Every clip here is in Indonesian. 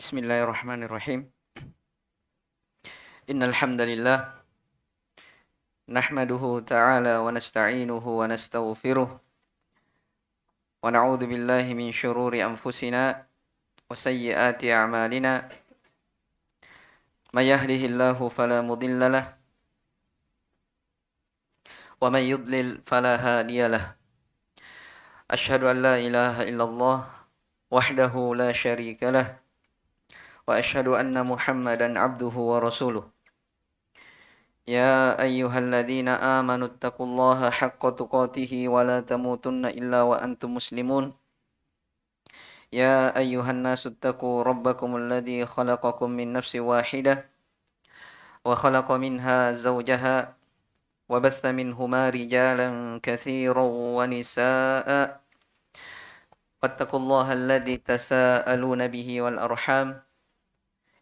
Bismillahirrahmanirrahim. Innal hamdalillah nahmaduhu ta'ala wa nasta'inuhu wa nastaghfiruh wa na'udzu billahi min shururi anfusina wa sayyiati a'malina. May yahdihillahu fala mudilla lahu wa may yudlil fala hadiya lahu. Asyhadu an la ilaha illallah wahdahu la syarika lahu wa asyhadu anna Muhammadan abduhu wa rasuluh. يا أيها الذين آمنوا اتقوا الله حق تقاته ولا تموتن إلا وأنتم مسلمون يا أيها الناس اتقوا ربكم الذي خلقكم من نفس واحدة وخلق منها زوجها وبث منهما رجالا كثيرا ونساء واتقوا الله الذي تساءلون به والأرحام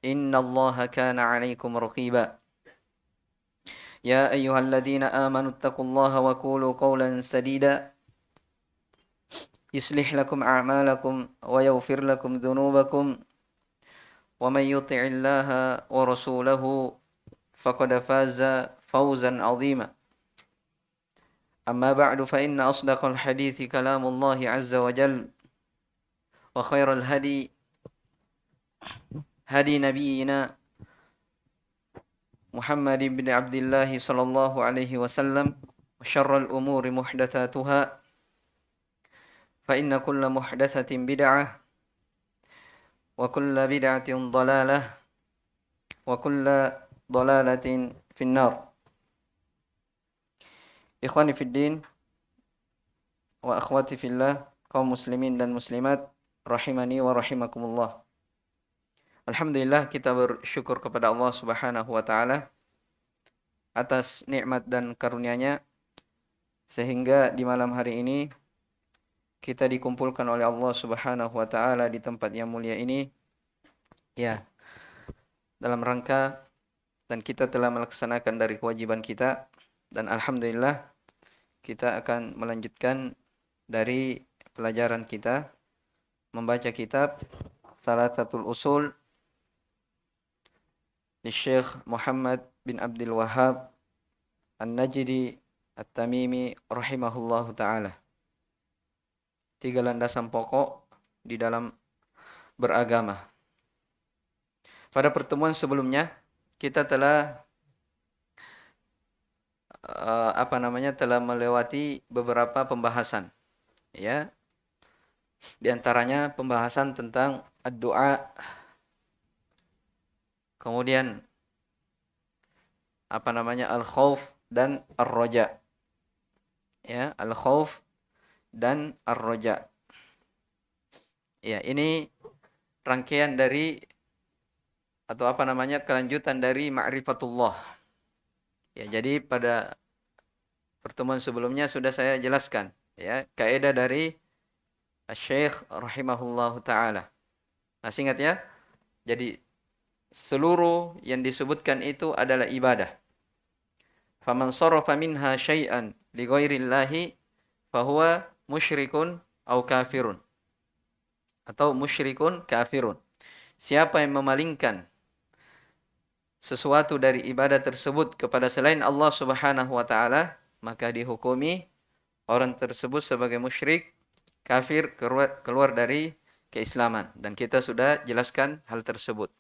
إن الله كان عليكم رقيبا يا أيها الذين آمنوا اتقوا الله وقولوا قولا سديدا يصلح لكم أعمالكم ويغفر لكم ذنوبكم ومن يطع الله ورسوله فقد فاز فوزا عظيما أما بعد فإن أصدق الحديث كلام الله عز وجل وخير الهدي هدي نبينا محمد بن عبد الله صلى الله عليه وسلم وشر الأمور محدثاتها فإن كل محدثة بدعة وكل بدعة ضلالة وكل ضلالة في النار. Ikhwani fid din wa akhwati fillah, kaum muslimin dan muslimat rahimani wa rahimakumullah. Alhamdulillah, kita bersyukur kepada Allah Subhanahu wa taala atas nikmat dan karunia-Nya sehingga di malam hari ini kita dikumpulkan oleh Allah Subhanahu wa taala di tempat yang mulia ini, ya, dalam rangka dan kita telah melaksanakan dari kewajiban kita, dan alhamdulillah kita akan melanjutkan dari pelajaran kita membaca kitab Thalathatul Usul di Syekh Muhammad bin Abdul Wahhab An-Najdi At-Tamimi rahimahullahu ta'ala. 3 landasan pokok di dalam beragama. Pada pertemuan sebelumnya kita telah telah melewati beberapa pembahasan, ya. Di antaranya pembahasan tentang ad-du'a, kemudian al-khauf dan ar-raja. Ya, al-khauf dan ar-raja. Ya, ini rangkaian dari kelanjutan dari ma'rifatullah. Ya, jadi pada pertemuan sebelumnya sudah saya jelaskan, ya, kaidah dari Syekh rahimahullahu taala. Masih ingat ya? Jadi seluruh yang disebutkan itu adalah ibadah. Faman sarafa minha syai'an li ghairillahi fahuwa musyrikun au kafirun. Atau musyrikun kafirun. Siapa yang memalingkan sesuatu dari ibadah tersebut kepada selain Allah Subhanahu wa taala, maka dihukumi orang tersebut sebagai musyrik, kafir, keluar dari keislaman, dan kita sudah jelaskan hal tersebut.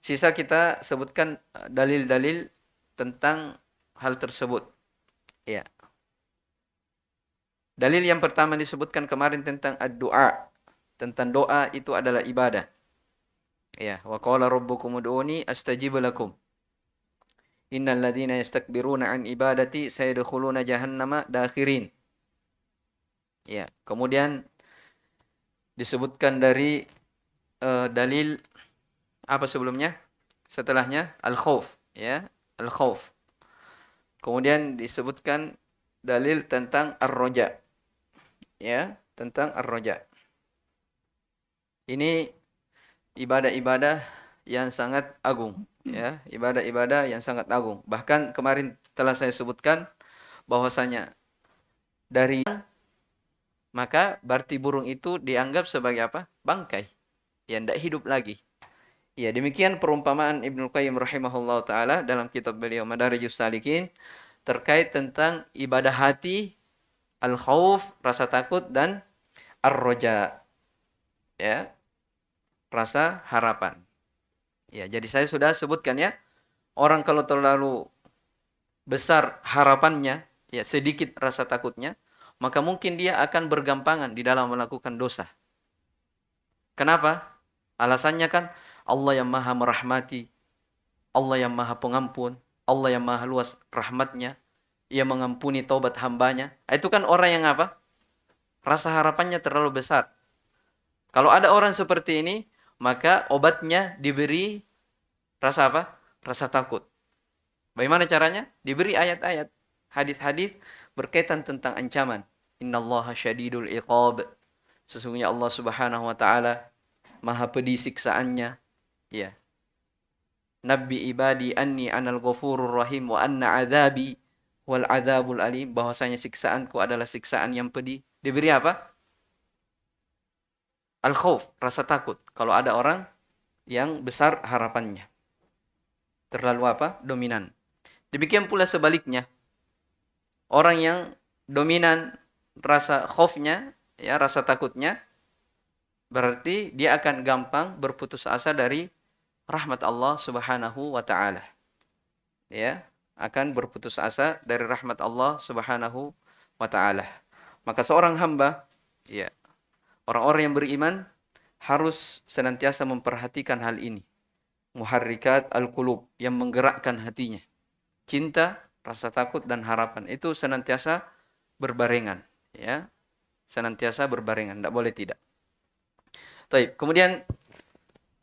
Sisa kita sebutkan dalil-dalil tentang hal tersebut. Ya. Dalil yang pertama disebutkan kemarin tentang ad-du'a, tentang doa itu adalah ibadah. Ya, wa qala rabbukum ud'uni astajib lakum. Innal ladzina yastakbiruna an ibadati sayadkhuluna jahannama dakhirin. Ya, kemudian disebutkan dari dalil apa sebelumnya? Setelahnya al-khauf, ya, al-khauf. Kemudian disebutkan dalil tentang ar-raja. Ya, tentang ar-raja. Ini ibadah-ibadah yang sangat agung, ya, ibadah-ibadah yang sangat agung. Bahkan kemarin telah saya sebutkan bahwasanya dari maka berarti burung itu dianggap sebagai apa? Bangkai. Yang tidak hidup lagi. Ya, demikian perumpamaan Ibnu Qayyim rahimahullah taala dalam kitab beliau Madarijus Salikin terkait tentang ibadah hati, al-khauf, rasa takut, dan ar-roja, ya, rasa harapan. Ya, jadi saya sudah sebutkan ya, orang kalau terlalu besar harapannya, ya sedikit rasa takutnya, maka mungkin dia akan bergampangan di dalam melakukan dosa. Kenapa? Alasannya kan Allah yang maha merahmati, Allah yang maha pengampun, Allah yang maha luas rahmatnya, ia mengampuni taubat hambanya. Itu kan orang yang apa? Rasa harapannya terlalu besar. Kalau ada orang seperti ini, maka obatnya diberi rasa apa? Rasa takut. Bagaimana caranya? Diberi ayat-ayat, hadis-hadis berkaitan tentang ancaman. Innallaha syadidul iqab. Sesungguhnya Allah Subhanahu wa taala maha pedih siksaannya. Ya. Nabbi ibadi anni anal ghafurur rahim wa anna adzabi wal adzabul alim. Bahwasanya siksaanku adalah siksaan yang pedih. Diberi apa? Al-khauf, rasa takut. Kalau ada orang yang besar harapannya. Terlalu apa? Dominan. Demikian pula sebaliknya. Orang yang dominan rasa khaufnya, ya, rasa takutnya, berarti dia akan gampang berputus asa dari rahmat Allah Subhanahu wa taala. Ya, akan berputus asa dari rahmat Allah Subhanahu wa taala. Maka seorang hamba, ya, orang-orang yang beriman harus senantiasa memperhatikan hal ini. Muharrikat al-qulub, yang menggerakkan hatinya. Cinta, rasa takut, dan harapan itu senantiasa berbarengan, ya. Senantiasa berbarengan, tidak boleh tidak. Baik, kemudian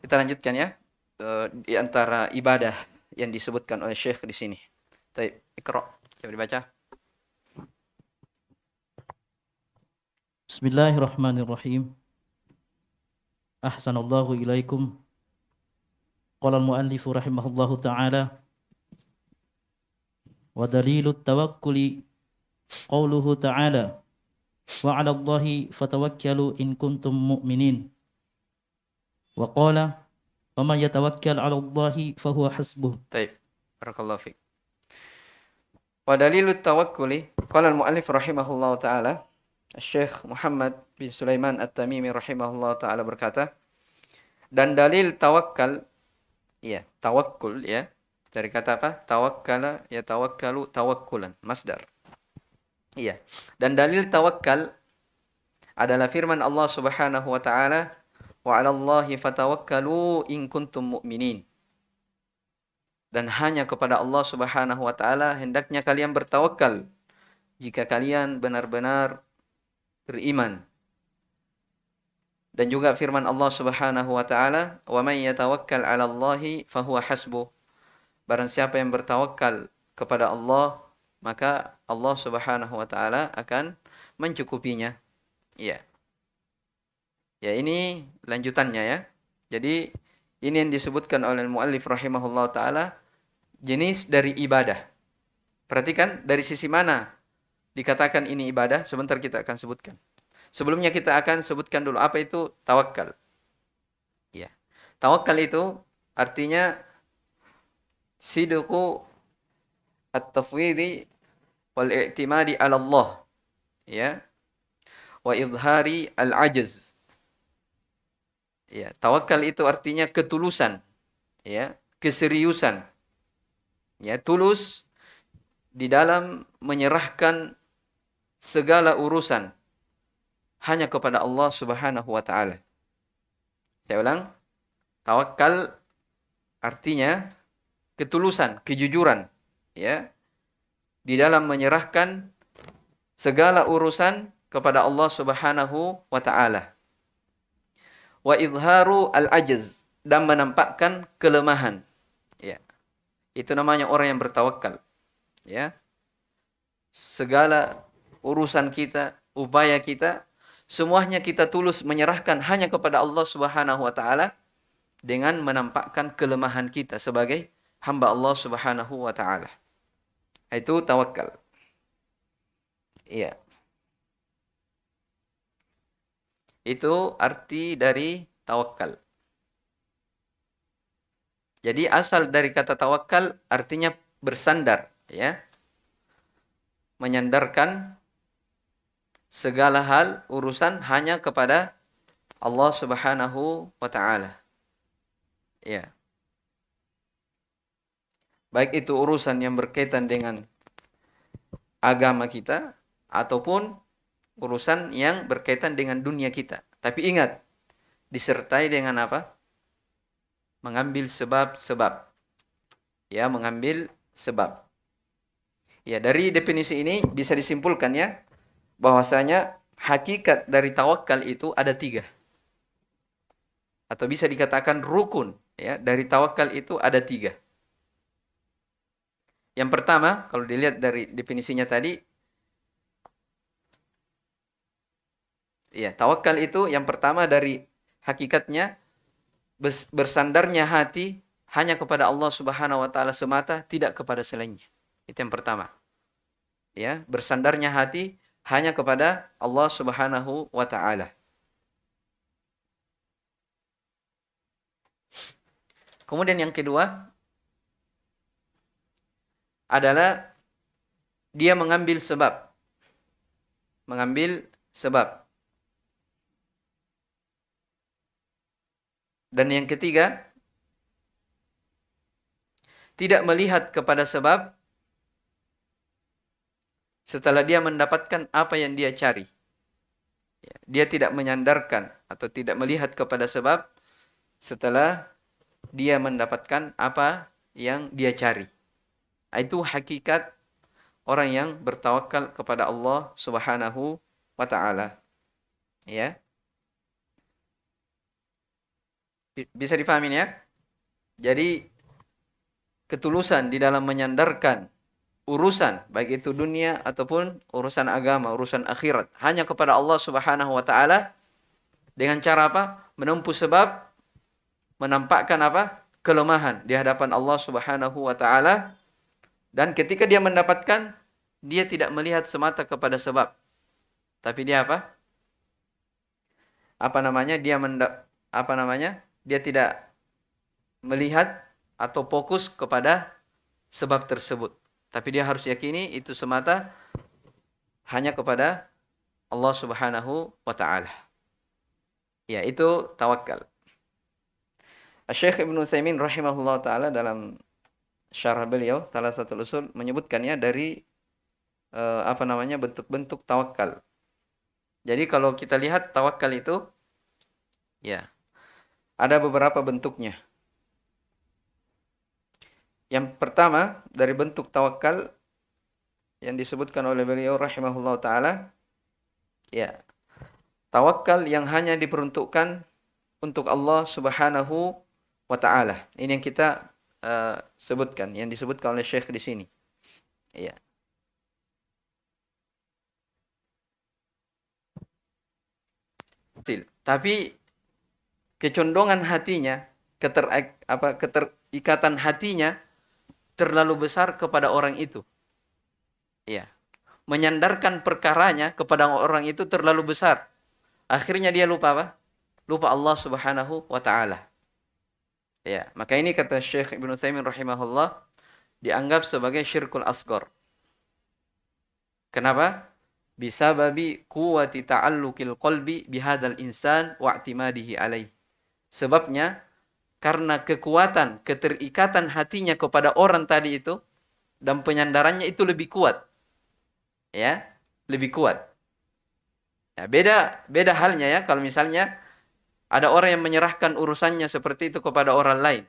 kita lanjutkan ya, di antara ibadah yang disebutkan oleh Syekh di sini. Baik, Iqra, coba dibaca. Bismillahirrahmanirrahim. Ahsanallahu ilaikum. Qala al-muallifu rahimahullahu ta'ala. Wa dalilut tawakkuli qawluhu ta'ala. Wa 'ala Allahi fatawakkalu in kuntum mu'minin. Wa qala wa man yatawakkal 'ala Allahi fahuwa hasbuh. Baik, barakallahu fiik. Wa dalilut tawakkuli, qala al-muallif rahimahullahu ta'ala, Syekh Muhammad bin Sulaiman At-Tamimi rahimahullahu ta'ala berkata, dan dalil tawakal, ya, tawakkul, ya, dari kata apa? Tawakkala, ya, tawakkalu, tawakkulan, masdar. Iya. Dan dalil tawakal adalah firman Allah Subhanahu wa taala, wa 'alallahi fatawakkalu in kuntum mu'minin. Dan hanya kepada Allah Subhanahu wa taala hendaknya kalian bertawakal jika kalian benar-benar beriman. Dan juga firman Allah Subhanahu wa taala, "Wa may yatawakkal 'alallahi fahuwa hasbuh." Barang siapa yang bertawakal kepada Allah, maka Allah Subhanahu wa taala akan mencukupinya. Iya. Ya, ini lanjutannya ya. Jadi ini yang disebutkan oleh muallif rahimahullah taala jenis dari ibadah. Perhatikan dari sisi mana dikatakan ini ibadah, sebentar kita akan sebutkan. Sebelumnya kita akan sebutkan dulu apa itu tawakal. Ya. Tawakal itu artinya sidqu at-tafwidi wal i'timadi 'ala Allah. Ya. Wa idhari al-'ajz. Ya, tawakal itu artinya ketulusan, ya, keseriusan. Ya, tulus di dalam menyerahkan segala urusan hanya kepada Allah Subhanahu wa taala. Saya ulang. Tawakal artinya ketulusan, kejujuran, ya, di dalam menyerahkan segala urusan kepada Allah Subhanahu wa taala. Wa izharu al-ajz, dan menampakkan kelemahan. Ya. Itu namanya orang yang bertawakal. Ya. Segala urusan kita, upaya kita, semuanya kita tulus menyerahkan hanya kepada Allah Subhanahu wa taala dengan menampakkan kelemahan kita sebagai hamba Allah Subhanahu wa taala. Itu tawakal. Iya. Itu arti dari tawakal. Jadi asal dari kata tawakal artinya bersandar, ya. Menyandarkan segala hal urusan hanya kepada Allah Subhanahu wa taala. Ya. Baik itu urusan yang berkaitan dengan agama kita ataupun urusan yang berkaitan dengan dunia kita. Tapi ingat, disertai dengan apa? Mengambil sebab-sebab. Ya, mengambil sebab. Ya, dari definisi ini bisa disimpulkan ya, bahwasanya hakikat dari tawakal itu ada 3. Atau bisa dikatakan rukun. Ya, dari tawakal itu ada 3. Yang pertama, kalau dilihat dari definisinya tadi, ya, tawakal itu yang pertama dari hakikatnya bersandarnya hati hanya kepada Allah Subhanahu wa taala semata, tidak kepada selainnya. Itu yang pertama. Ya, bersandarnya hati hanya kepada Allah Subhanahu wa taala. Kemudian yang kedua adalah dia mengambil sebab. Mengambil sebab. Dan yang ketiga, tidak melihat kepada sebab setelah dia mendapatkan apa yang dia cari. Dia tidak menyandarkan atau tidak melihat kepada sebab setelah dia mendapatkan apa yang dia cari. Itu hakikat orang yang bertawakal kepada Allah Subhanahu wa taala. Ya. Bisa difahami ya? Jadi ketulusan di dalam menyandarkan urusan baik itu dunia ataupun urusan agama, urusan akhirat hanya kepada Allah Subhanahu wa taala dengan cara apa? Menempuh sebab, menampakkan apa? Kelemahan di hadapan Allah Subhanahu wa taala, dan ketika dia mendapatkan, dia tidak melihat semata kepada sebab. Tapi dia apa? Dia tidak melihat atau fokus kepada sebab tersebut. Tapi dia harus yakini itu semata hanya kepada Allah Subhanahu wa taala. Ya, itu tawakal. Syekh Ibnu Utsaimin rahimahullah taala dalam syarah beliau salah satu usul menyebutkannya dari bentuk-bentuk tawakal. Jadi kalau kita lihat tawakal itu ya ada beberapa bentuknya. Yang pertama dari bentuk tawakal yang disebutkan oleh beliau rahimahullah taala, ya, tawakal yang hanya diperuntukkan untuk Allah Subhanahu wa taala. Ini yang kita sebutkan, yang disebutkan oleh Syekh di sini. Ya. Tapi kecondongan hatinya, keterikatan hatinya terlalu besar kepada orang itu. Ya. Menyandarkan perkaranya kepada orang itu terlalu besar. Akhirnya dia lupa apa? Lupa Allah Subhanahu wa taala. Ya, maka ini kata Syekh Ibnu Utsaimin rahimahullah dianggap sebagai syirkul asghar. Kenapa? Bisababi quwwati ta'alluqil qalbi bihadzal insan wa i'timadihi alaih. Sebabnya karena kekuatan keterikatan hatinya kepada orang tadi itu dan penyandarannya itu lebih kuat. Ya, lebih kuat. Ya, beda halnya ya kalau misalnya ada orang yang menyerahkan urusannya seperti itu kepada orang lain.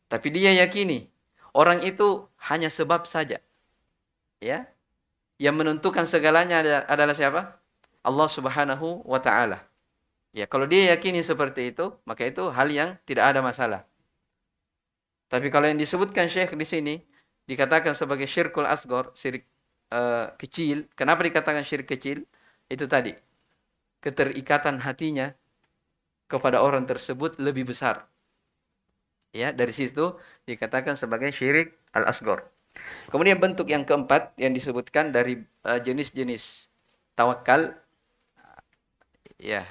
Tapi dia yakini orang itu hanya sebab saja. Ya. Yang menentukan segalanya adalah siapa? Allah Subhanahu wa taala. Ya, kalau dia yakini seperti itu, maka itu hal yang tidak ada masalah. Tapi kalau yang disebutkan Syekh di sini dikatakan sebagai syirkul asghar, syirik kecil. Kenapa dikatakan syirik kecil? Itu tadi. Keterikatan hatinya kepada orang tersebut lebih besar. Ya, dari situ dikatakan sebagai syirik al-asghar. Kemudian bentuk yang keempat yang disebutkan dari jenis-jenis tawakal, ya,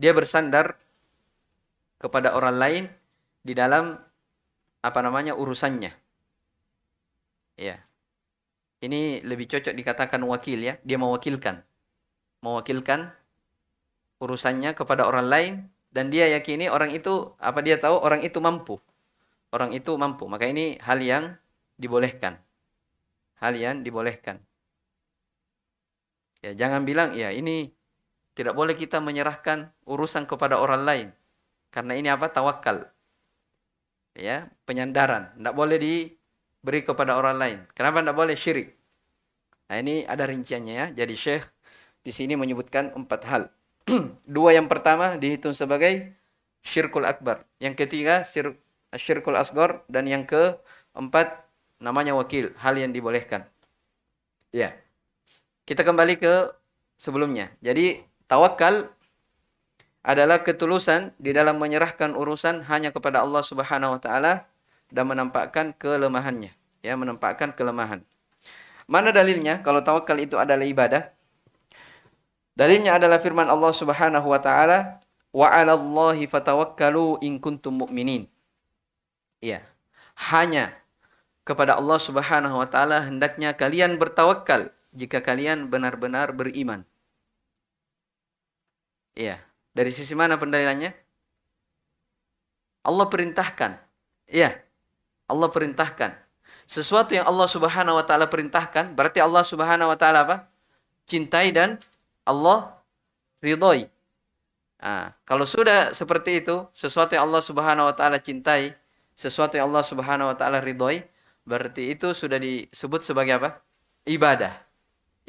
dia bersandar kepada orang lain di dalam urusannya. Ya. Ini lebih cocok dikatakan wakil ya. Dia mewakilkan urusannya kepada orang lain dan dia yakini orang itu dia tahu orang itu mampu. Orang itu mampu. Maka ini hal yang dibolehkan. Hal yang dibolehkan. Ya, jangan bilang ya ini tidak boleh kita menyerahkan urusan kepada orang lain. Karena ini tawakal. Ya, penyandaran. Tidak boleh diberi kepada orang lain. Kenapa tidak boleh? Syirik. Nah, ini ada rinciannya ya. Jadi Syekh di sini menyebutkan 4 hal. 2 yang pertama dihitung sebagai syirkul akbar. Yang ketiga syirkul asghar dan yang keempat namanya wakil, hal yang dibolehkan. Ya. Kita kembali ke sebelumnya. Jadi tawakal adalah ketulusan di dalam menyerahkan urusan hanya kepada Allah Subhanahu wa taala dan menampakkan kelemahannya, ya, menampakkan kelemahan. Mana dalilnya kalau tawakal itu adalah ibadah? Dalilnya adalah firman Allah Subhanahu wa taala, "Wa 'alallahi fatawakkalu in kuntum mu'minin." Ya. Hanya kepada Allah Subhanahu wa taala hendaknya kalian bertawakal jika kalian benar-benar beriman. Iya. Dari sisi mana pendalilannya? Allah perintahkan. Iya. Allah perintahkan. Sesuatu yang Allah Subhanahu wa taala perintahkan, berarti Allah Subhanahu wa taala cintai dan Allah ridhoi. Nah, kalau sudah seperti itu, sesuatu yang Allah Subhanahu wa taala cintai, sesuatu yang Allah Subhanahu wa taala ridhoi, berarti itu sudah disebut sebagai ibadah.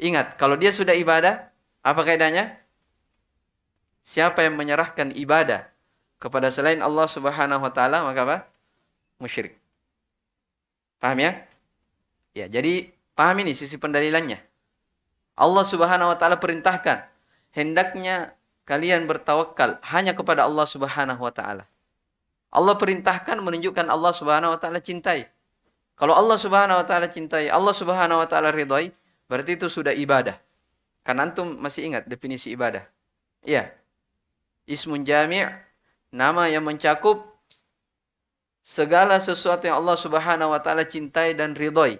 Ingat, kalau dia sudah ibadah, apa kaidahnya? Siapa yang menyerahkan ibadah kepada selain Allah Subhanahu wa taala, maka musyrik. Paham ya? Ya, jadi paham ini sisi pendalilannya. Allah Subhanahu wa taala perintahkan, hendaknya kalian bertawakal hanya kepada Allah Subhanahu wa taala. Allah perintahkan menunjukkan Allah Subhanahu wa taala cintai. Kalau Allah Subhanahu wa taala cintai, Allah Subhanahu wa taala ridhoi, berarti itu sudah ibadah. Kan antum masih ingat definisi ibadah? Iya. Ismun jami', nama yang mencakup segala sesuatu yang Allah Subhanahu wa taala cintai dan ridhoi.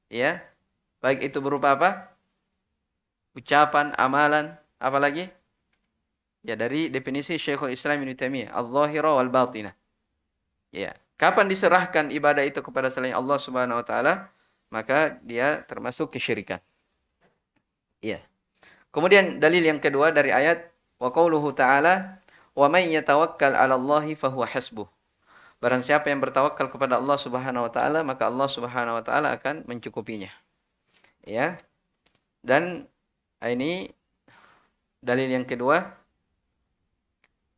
Ya. Baik itu berupa ucapan, amalan, apa lagi? Ya, dari definisi Syekhul Islam Ibnu Taimiyah, al-zahira wal batinah. Ya. Kapan diserahkan ibadah itu kepada selain Allah Subhanahu wa taala, maka dia termasuk kesyirikan. Iya. Kemudian dalil yang kedua dari ayat wa qauluhu ta'ala wa may yatawakkal 'ala Allahi fahuwa hasbuh. Barang siapa yang bertawakal kepada Allah Subhanahu wa taala, maka Allah Subhanahu wa taala akan mencukupinya. Ya. Dan ini dalil yang kedua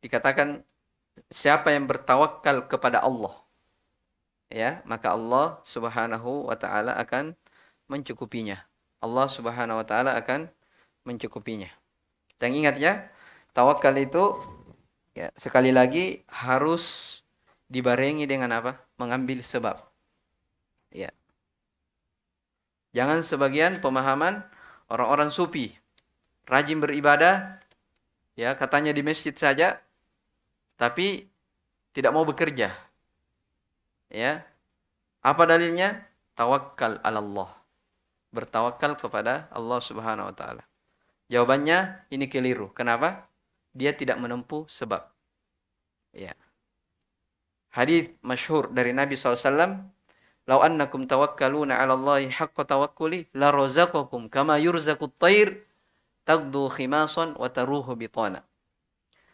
dikatakan siapa yang bertawakal kepada Allah, ya, maka Allah Subhanahu wa taala akan mencukupinya. Allah Subhanahu wa taala akan mencukupinya. Dan ingat ya, tawakal itu ya, sekali lagi harus dibarengi dengan mengambil sebab. Ya. Jangan sebagian pemahaman orang-orang sufi rajin beribadah, ya, katanya di masjid saja tapi tidak mau bekerja. Ya. Apa dalilnya? Tawakkal 'ala Allah. Bertawakal kepada Allah Subhanahu wa taala. Jawabannya ini keliru. Kenapa? Dia tidak menempuh sebab. Ya. Hadis masyhur dari Nabi SAW, "Lau annakum tawakkaluna 'ala Allahi haqqa tawakkuli la razaqakum kama yurzaqut thair tagdu khimasan wa taruhu bitana."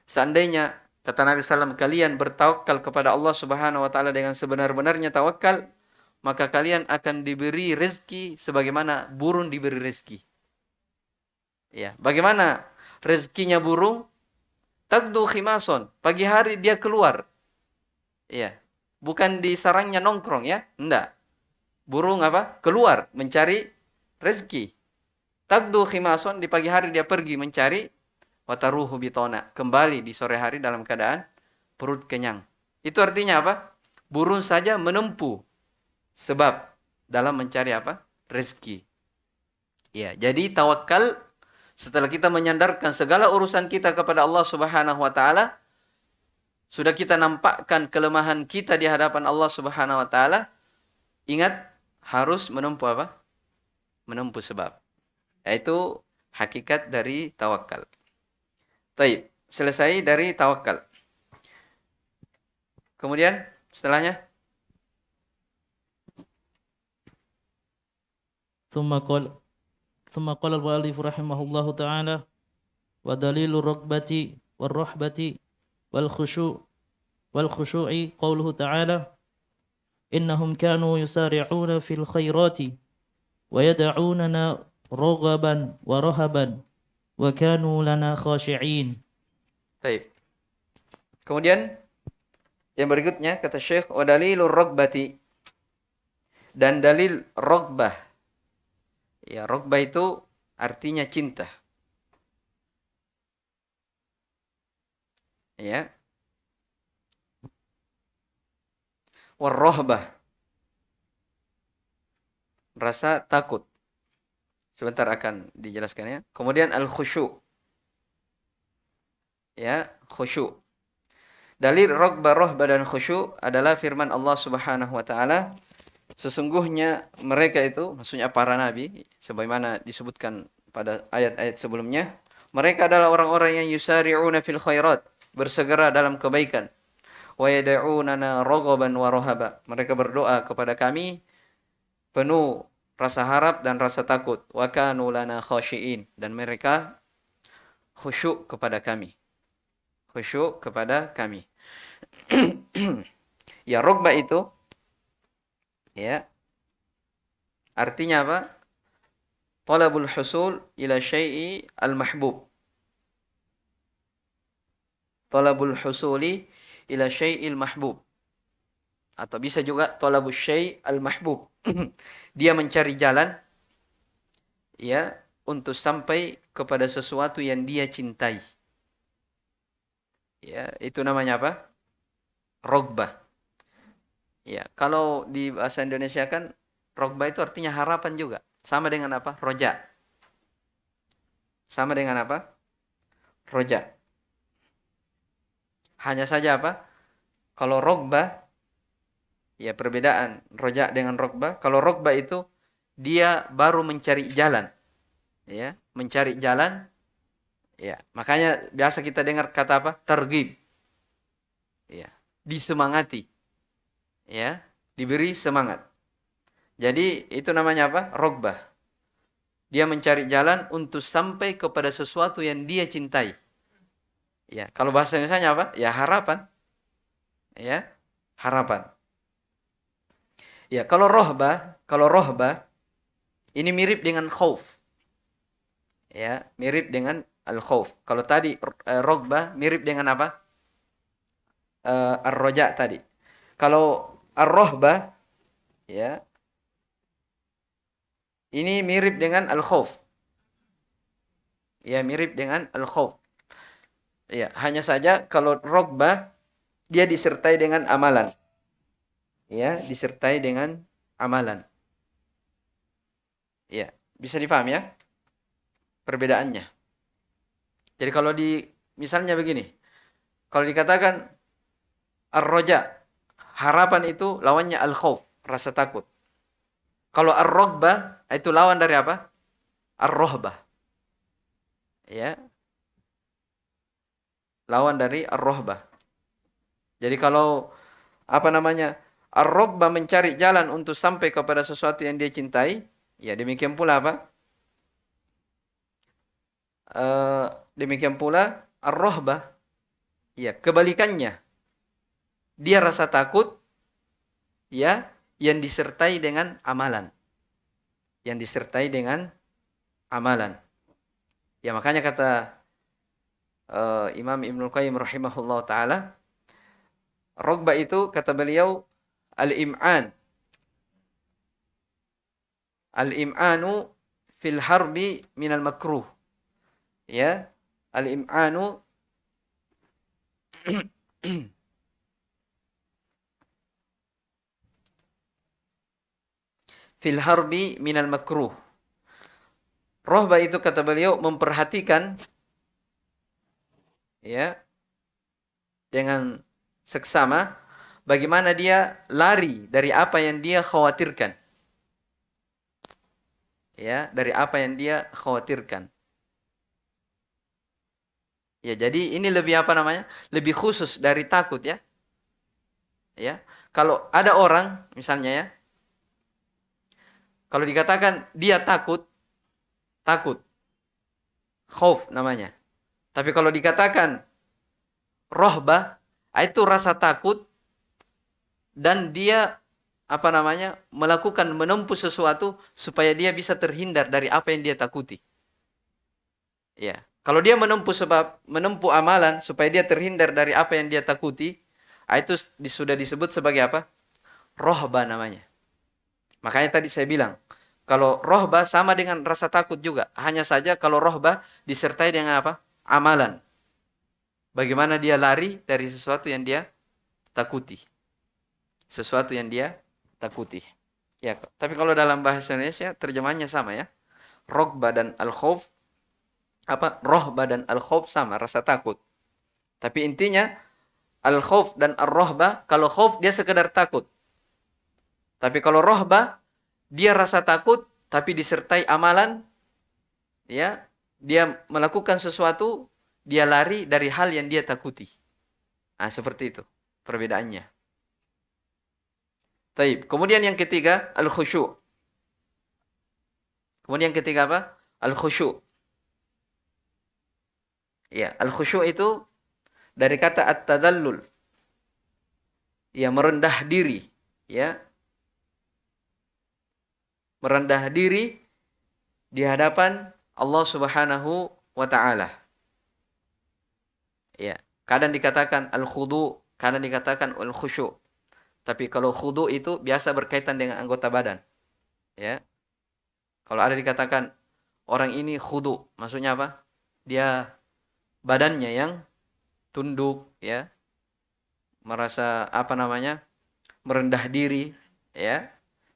Seandainya, kata Nabi SAW, kalian bertawakal kepada Allah Subhanahu wa taala dengan sebenar-benarnya tawakal, maka kalian akan diberi rezeki sebagaimana burung diberi rezeki. Ya, bagaimana rezekinya burung? Tagdu khimason, pagi hari dia keluar. Ya, bukan di sarangnya nongkrong ya, enggak. Burung keluar mencari rezeki. Tagdu khimason, di pagi hari dia pergi mencari, wataruhu bitona, kembali di sore hari dalam keadaan perut kenyang. Itu artinya burung saja menempuh sebab dalam mencari rezeki. Ya, jadi tawakal setelah kita menyandarkan segala urusan kita kepada Allah Subhanahu wa taala, sudah kita nampakkan kelemahan kita di hadapan Allah Subhanahu wa taala, ingat harus menempuh apa? Menempuh sebab. Yaitu hakikat dari tawakal. Baik, selesai dari tawakal. Kemudian setelahnya ثم قال المؤلف رحمه الله تعالى ودليل الرغبة والرهبة والخشوع قوله تعالى إنهم كانوا يسارعون في الخيرات ويدعوننا رغبا ورهبا وكانوا لنا خاشعين. Baik. Kemudian yang berikutnya kata Syekh wa dalilur ragbati, dan dalil ragbah. Ya, ragbah itu artinya cinta. Ya. Warahbah, rasa takut. Sebentar akan dijelaskan ya. Kemudian al-khusyu'. Ya, khusyu'. Dalil ragbah, rahbah dan khusyu' adalah firman Allah Subhanahu wa taala, sesungguhnya mereka itu, maksudnya para nabi, sebagaimana disebutkan pada ayat-ayat sebelumnya, mereka adalah orang-orang yang yusari'una fil khairat, bersegera dalam kebaikan. Wa yad'unana raghaban wa rahaba, mereka berdoa kepada kami penuh rasa harap dan rasa takut. Wa kanu lana khashiin, dan mereka khusyuk kepada kami. Khusyuk kepada kami. Ya, ragbah itu ya artinya apa? Talabul husul ila syai'i al-mahbub. Talabul husuli ila syai'il mahbub. Atau bisa juga talabus syai' al-mahbub. Dia mencari jalan ya untuk sampai kepada sesuatu yang dia cintai. Ya, itu namanya apa? Ragbah. Ya, kalau di bahasa Indonesia kan ragbah itu artinya harapan juga. Sama dengan apa? Roja. Sama dengan apa? Roja. Hanya saja apa? Kalau ragbah, ya perbedaan roja dengan ragbah. Kalau ragbah itu dia baru mencari jalan. Ya, mencari jalan. Ya, makanya biasa kita dengar kata apa? Targhib. Ya, disemangati. Ya, diberi semangat. Jadi itu namanya apa? Ragbah. Dia mencari jalan untuk sampai kepada sesuatu yang dia cintai. Ya, kalau bahasa Indonesianya apa? Ya harapan. Ya, harapan. Ya, kalau rohbah ini mirip dengan khauf. Ya, mirip dengan al-khauf. Kalau tadi ragbah mirip dengan apa? Ar-roja tadi. Kalau ar-rohbah ya ini mirip dengan al-khauf. Ya, mirip dengan al-khauf. Ya, hanya saja kalau ragbah dia disertai dengan amalan. Ya, disertai dengan amalan. Ya, bisa dipaham ya perbedaannya. Jadi kalau misalnya begini. Kalau dikatakan ar-roja, harapan itu lawannya al-khauf, rasa takut. Kalau ar-ragbah itu lawan dari apa? Ar-rahbah. Ya. Lawan dari ar-rahbah. Jadi kalau apa namanya? Ar-ragbah mencari jalan untuk sampai kepada sesuatu yang dia cintai, ya demikian pula apa? Demikian pula ar-rahbah. Ya, kebalikannya. Dia rasa takut ya yang disertai dengan amalan. Yang disertai dengan amalan. Ya, makanya kata Imam Ibnul Qayyim rahimahullah ta'ala, ragbah itu kata beliau al-im'an. Al-im'anu fil harbi minal makruh. Ya, al-im'anu fil harbi minal makruh. Rahbah itu kata beliau memperhatikan ya dengan seksama, bagaimana dia lari dari apa yang dia khawatirkan. Ya, dari apa yang dia khawatirkan. Ya, jadi ini lebih apa namanya? Lebih khusus dari takut ya. Ya. Kalau ada orang misalnya ya, kalau dikatakan dia takut, takut. Khauf namanya. Tapi kalau dikatakan rohbah, itu rasa takut dan dia apa namanya? Melakukan menempuh sesuatu supaya dia bisa terhindar dari apa yang dia takuti. Ya. Kalau dia menempuh amalan supaya dia terhindar dari apa yang dia takuti, itu sudah disebut sebagai apa? Rohbah namanya. Makanya tadi saya bilang, kalau rohbah sama dengan rasa takut juga. Hanya saja kalau rohbah disertai dengan apa? Amalan. Bagaimana dia lari dari sesuatu yang dia takuti. Sesuatu yang dia takuti. Ya, tapi kalau dalam bahasa Indonesia terjemahannya sama ya. Rohbah dan al-khauf, rohbah dan al-khauf sama, rasa takut. Tapi intinya al-khauf dan ar-rohbah, kalau khauf dia sekedar takut. Tapi kalau rohbah dia rasa takut tapi disertai amalan, ya, dia melakukan sesuatu, dia lari dari hal yang dia takuti. Nah, seperti itu perbedaannya. Taib. Kemudian yang ketiga, al-khusyu'. Kemudian yang ketiga apa? Al-khusyu'. Ya, al-khusyu' itu dari kata at-tadallul. Ya, merendah diri, ya. Merendah diri di hadapan Allah Subhanahu wa taala. Ya, kadang dikatakan al-khudu', kadang dikatakan al-khusyu'. Tapi kalau khudu' itu biasa berkaitan dengan anggota badan. Ya. Kalau ada dikatakan orang ini khudu', maksudnya apa? Dia badannya yang tunduk, ya. Merasa apa namanya? Merendah diri, ya.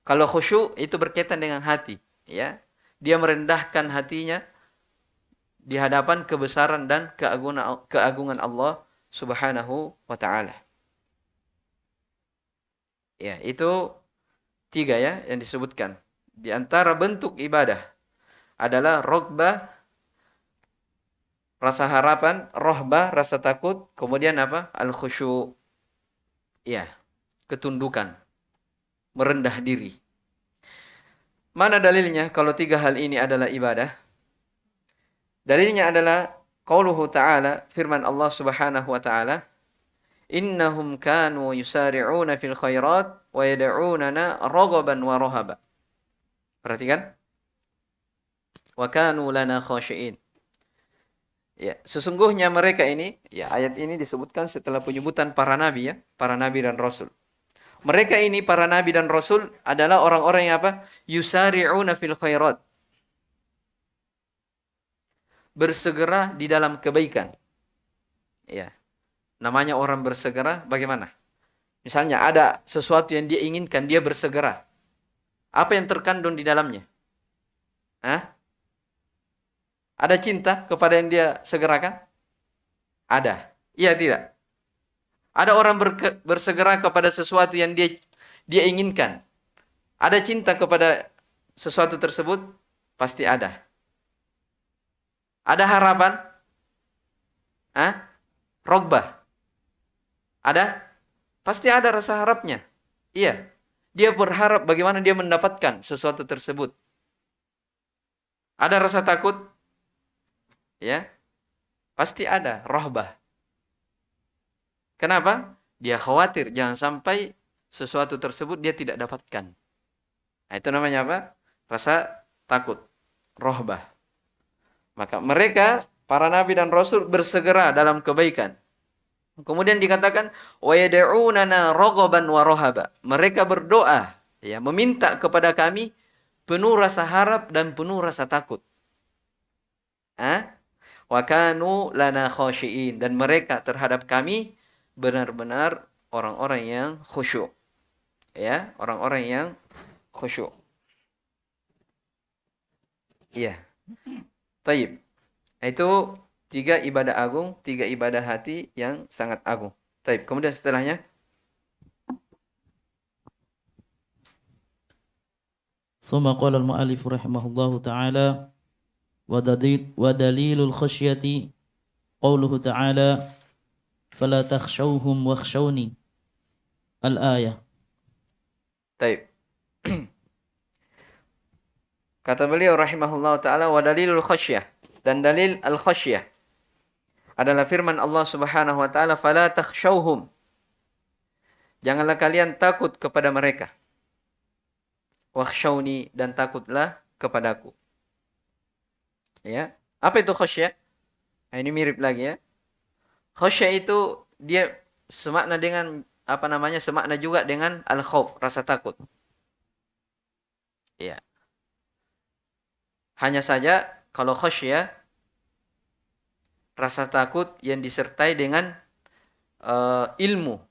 Kalau khusyuk itu berkaitan dengan hati, ya. Dia merendahkan hatinya di hadapan kebesaran dan keagungan Allah Subhanahu wa taala. Ya, itu 3 ya yang disebutkan. Di antara bentuk ibadah adalah rogbah, rasa harapan, rohbah, rasa takut, kemudian apa? Al-khusyu'. Ya, ketundukan, merendah diri. Mana dalilnya kalau 3 hal ini adalah ibadah? Dalilnya adalah qauluhu ta'ala, firman Allah Subhanahu wa ta'ala, innahum kanu yusari'una fil khairat wa yad'unana raghaban wa rahaba. Perhatikan. Wa kanu lana khashi'in. Ya, sesungguhnya mereka ini, ya ayat ini disebutkan setelah penyebutan para nabi ya, para nabi dan rasul. Mereka ini para nabi dan rasul adalah orang-orang yang apa? Yusari'una fil khairat. Bersegera di dalam kebaikan. Ya. Namanya orang bersegera bagaimana? Misalnya ada sesuatu yang dia inginkan, dia bersegera. Apa yang terkandung di dalamnya? Hah? Ada cinta kepada yang dia segerakan? Ada. Iya tidak? Ada orang bersegera kepada sesuatu yang dia inginkan. Ada cinta kepada sesuatu tersebut? Pasti ada. Ada harapan? Hah? Rogbah? Ada? Pasti ada rasa harapnya. Iya. Dia berharap bagaimana dia mendapatkan sesuatu tersebut. Ada rasa takut? Ya. Pasti ada rohbah. Kenapa? Dia khawatir jangan sampai sesuatu tersebut dia tidak dapatkan. Nah, itu namanya apa? Rasa takut. Rohbah. Maka mereka, para nabi dan rasul bersegera dalam kebaikan. Kemudian dikatakan wa yad'unana raghaban wa rahaba. Mereka berdoa, ya, meminta kepada kami penuh rasa harap dan penuh rasa takut. Wa kanu lana khashi'in, dan mereka terhadap kami benar-benar orang-orang yang khusyuk. Ya, orang-orang yang khusyuk. Iya. Taib. Itu 3 ibadah agung, 3 ibadah hati yang sangat agung. Taib. Kemudian setelahnya, ثم قال المؤلف رحمه الله تعالى ودليل الخشية قوله تعالى فلا تخشوهم واخشوني الآية. taib. Kata beliau rahimahullah ta'ala, wa dalilul khasyah. Dan dalil al-khasyah adalah firman Allah subhanahu wa ta'ala, fala takhshawhum. Janganlah kalian takut kepada mereka. Wakhshawni, dan takutlah kepadaku. Ya. Apa itu khasyah? Nah, ini mirip lagi ya. Khasyah itu dia semakna dengan semakna juga dengan al-khauf, rasa takut. Ya. Hanya saja kalau khasyah, rasa takut yang disertai dengan ilmu,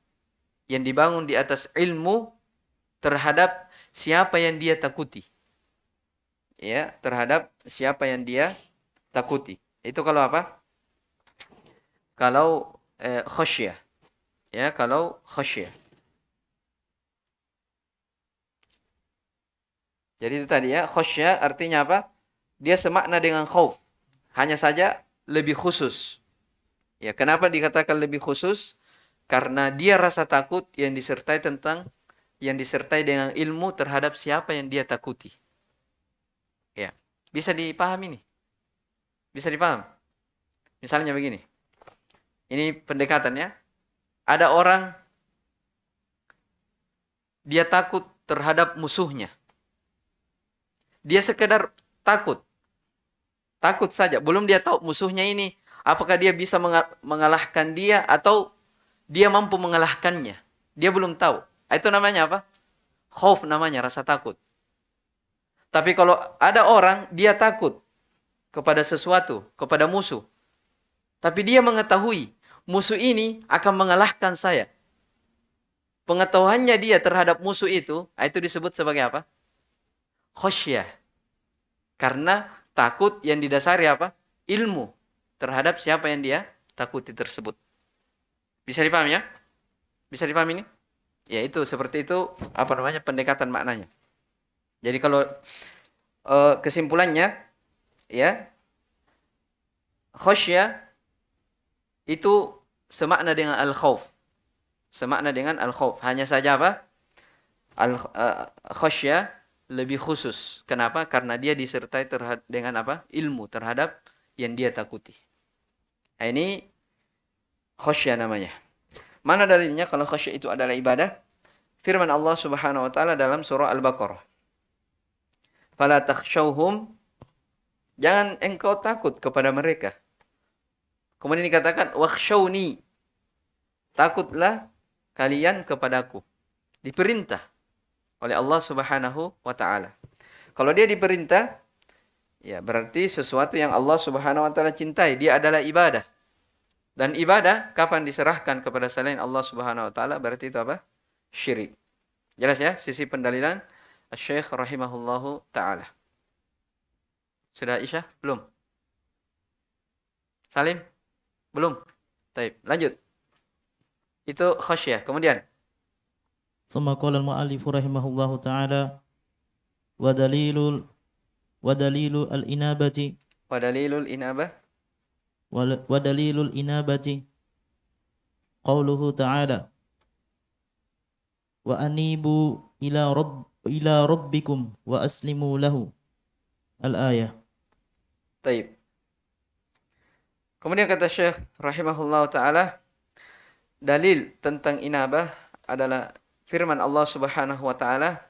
yang dibangun di atas ilmu terhadap siapa yang dia takuti. Ya, terhadap siapa yang dia takuti. Itu kalau apa? Kalau khasyah. Ya, kalau khasyah. Jadi itu tadi ya, khasyah artinya apa? Dia semakna dengan khauf. Hanya saja lebih khusus. Ya, kenapa dikatakan lebih khusus? Karena dia rasa takut yang disertai dengan ilmu terhadap siapa yang dia takuti. Ya, bisa dipahami nih. Bisa dipaham. Misalnya begini. Ini pendekatan ya. Ada orang dia takut terhadap musuhnya. Dia sekedar takut. Takut saja. Belum dia tahu musuhnya ini apakah dia bisa mengalahkan dia atau dia mampu mengalahkannya. Dia belum tahu. Itu namanya apa? Khauf namanya, rasa takut. Tapi kalau ada orang dia takut kepada sesuatu, kepada musuh. Tapi dia mengetahui musuh ini akan mengalahkan saya. Pengetahuannya dia terhadap musuh itu disebut sebagai apa? Khasyah. Karena takut yang didasari apa? Ilmu terhadap siapa yang dia takuti tersebut. Bisa dipahami ya? Bisa dipahami ini? Ya itu, seperti itu pendekatan maknanya. Jadi kalau kesimpulannya ya, khasyah itu semakna dengan al-khauf. Semakna dengan al-khauf. Hanya saja apa? Khasyah lebih khusus. Kenapa? Karena dia disertai dengan apa? Ilmu terhadap yang dia takuti. Nah, ini khasyah namanya. Mana dalilnya kalau khasyah itu adalah ibadah? Firman Allah Subhanahu wa taala dalam surah Al-Baqarah. Fala takhshawhum, jangan engkau takut kepada mereka. Kemudian dikatakan wakhshawni, takutlah kalian kepadaku. Diperintah oleh Allah Subhanahu wa taala. Kalau dia diperintah, ya berarti sesuatu yang Allah Subhanahu wa taala cintai, dia adalah ibadah. Dan ibadah kapan diserahkan kepada selain Allah Subhanahu wa taala, berarti itu apa? Syirik. Jelas ya sisi pendalilan Syekh rahimahullahu taala. Sudah Isya? Belum? Salim? Belum? Baik, lanjut. Itu khasyah. Kemudian ثم قال المؤلف رحمه الله تعالى ودليل الإنابة wadalilul inabah. ودليل الإنابة قوله تعالى وأنيبوا إلى ربكم وأسلموا له الآية. Baik. Kemudian kata Syekh rahimahullahu taala, dalil tentang inabah adalah firman Allah Subhanahu wa taala,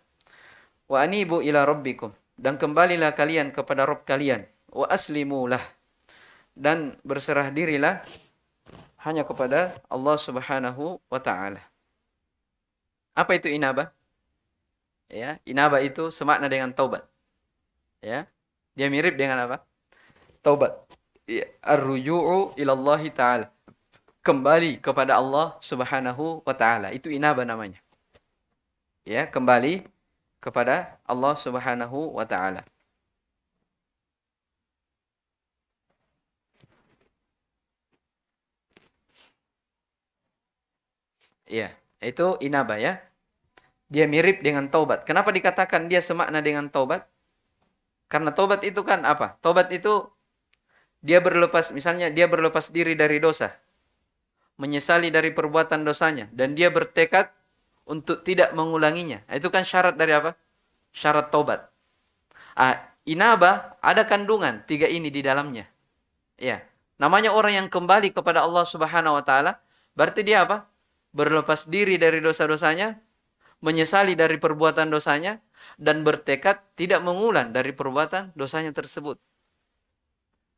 wa anibu ila rabbikum, dan kembalilah kalian kepada Rabb kalian, wa aslimu lah, dan berserah dirilah hanya kepada Allah Subhanahu wa taala. Apa itu inabah? Ya, inabah itu semakna dengan taubat. Ya. Dia mirip dengan apa? Taubat. Ya, ar-ruju'u ila Allah taala. Kembali kepada Allah Subhanahu wa taala. Itu inabah namanya. Ya, kembali kepada Allah Subhanahu wa taala. Iya, itu inabah ya. Dia mirip dengan taubat. Kenapa dikatakan dia semakna dengan taubat? Karena taubat itu kan apa? Taubat itu dia berlepas, misalnya dia berlepas diri dari dosa, menyesali dari perbuatan dosanya, dan dia bertekad untuk tidak mengulanginya. Itu kan syarat dari apa? Syarat taubat. Inabah ada kandungan tiga ini di dalamnya. Ya, namanya orang yang kembali kepada Allah Subhanahu wa taala, berarti dia apa? Berlepas diri dari dosa-dosanya, menyesali dari perbuatan dosanya, dan bertekad tidak mengulang dari perbuatan dosanya tersebut.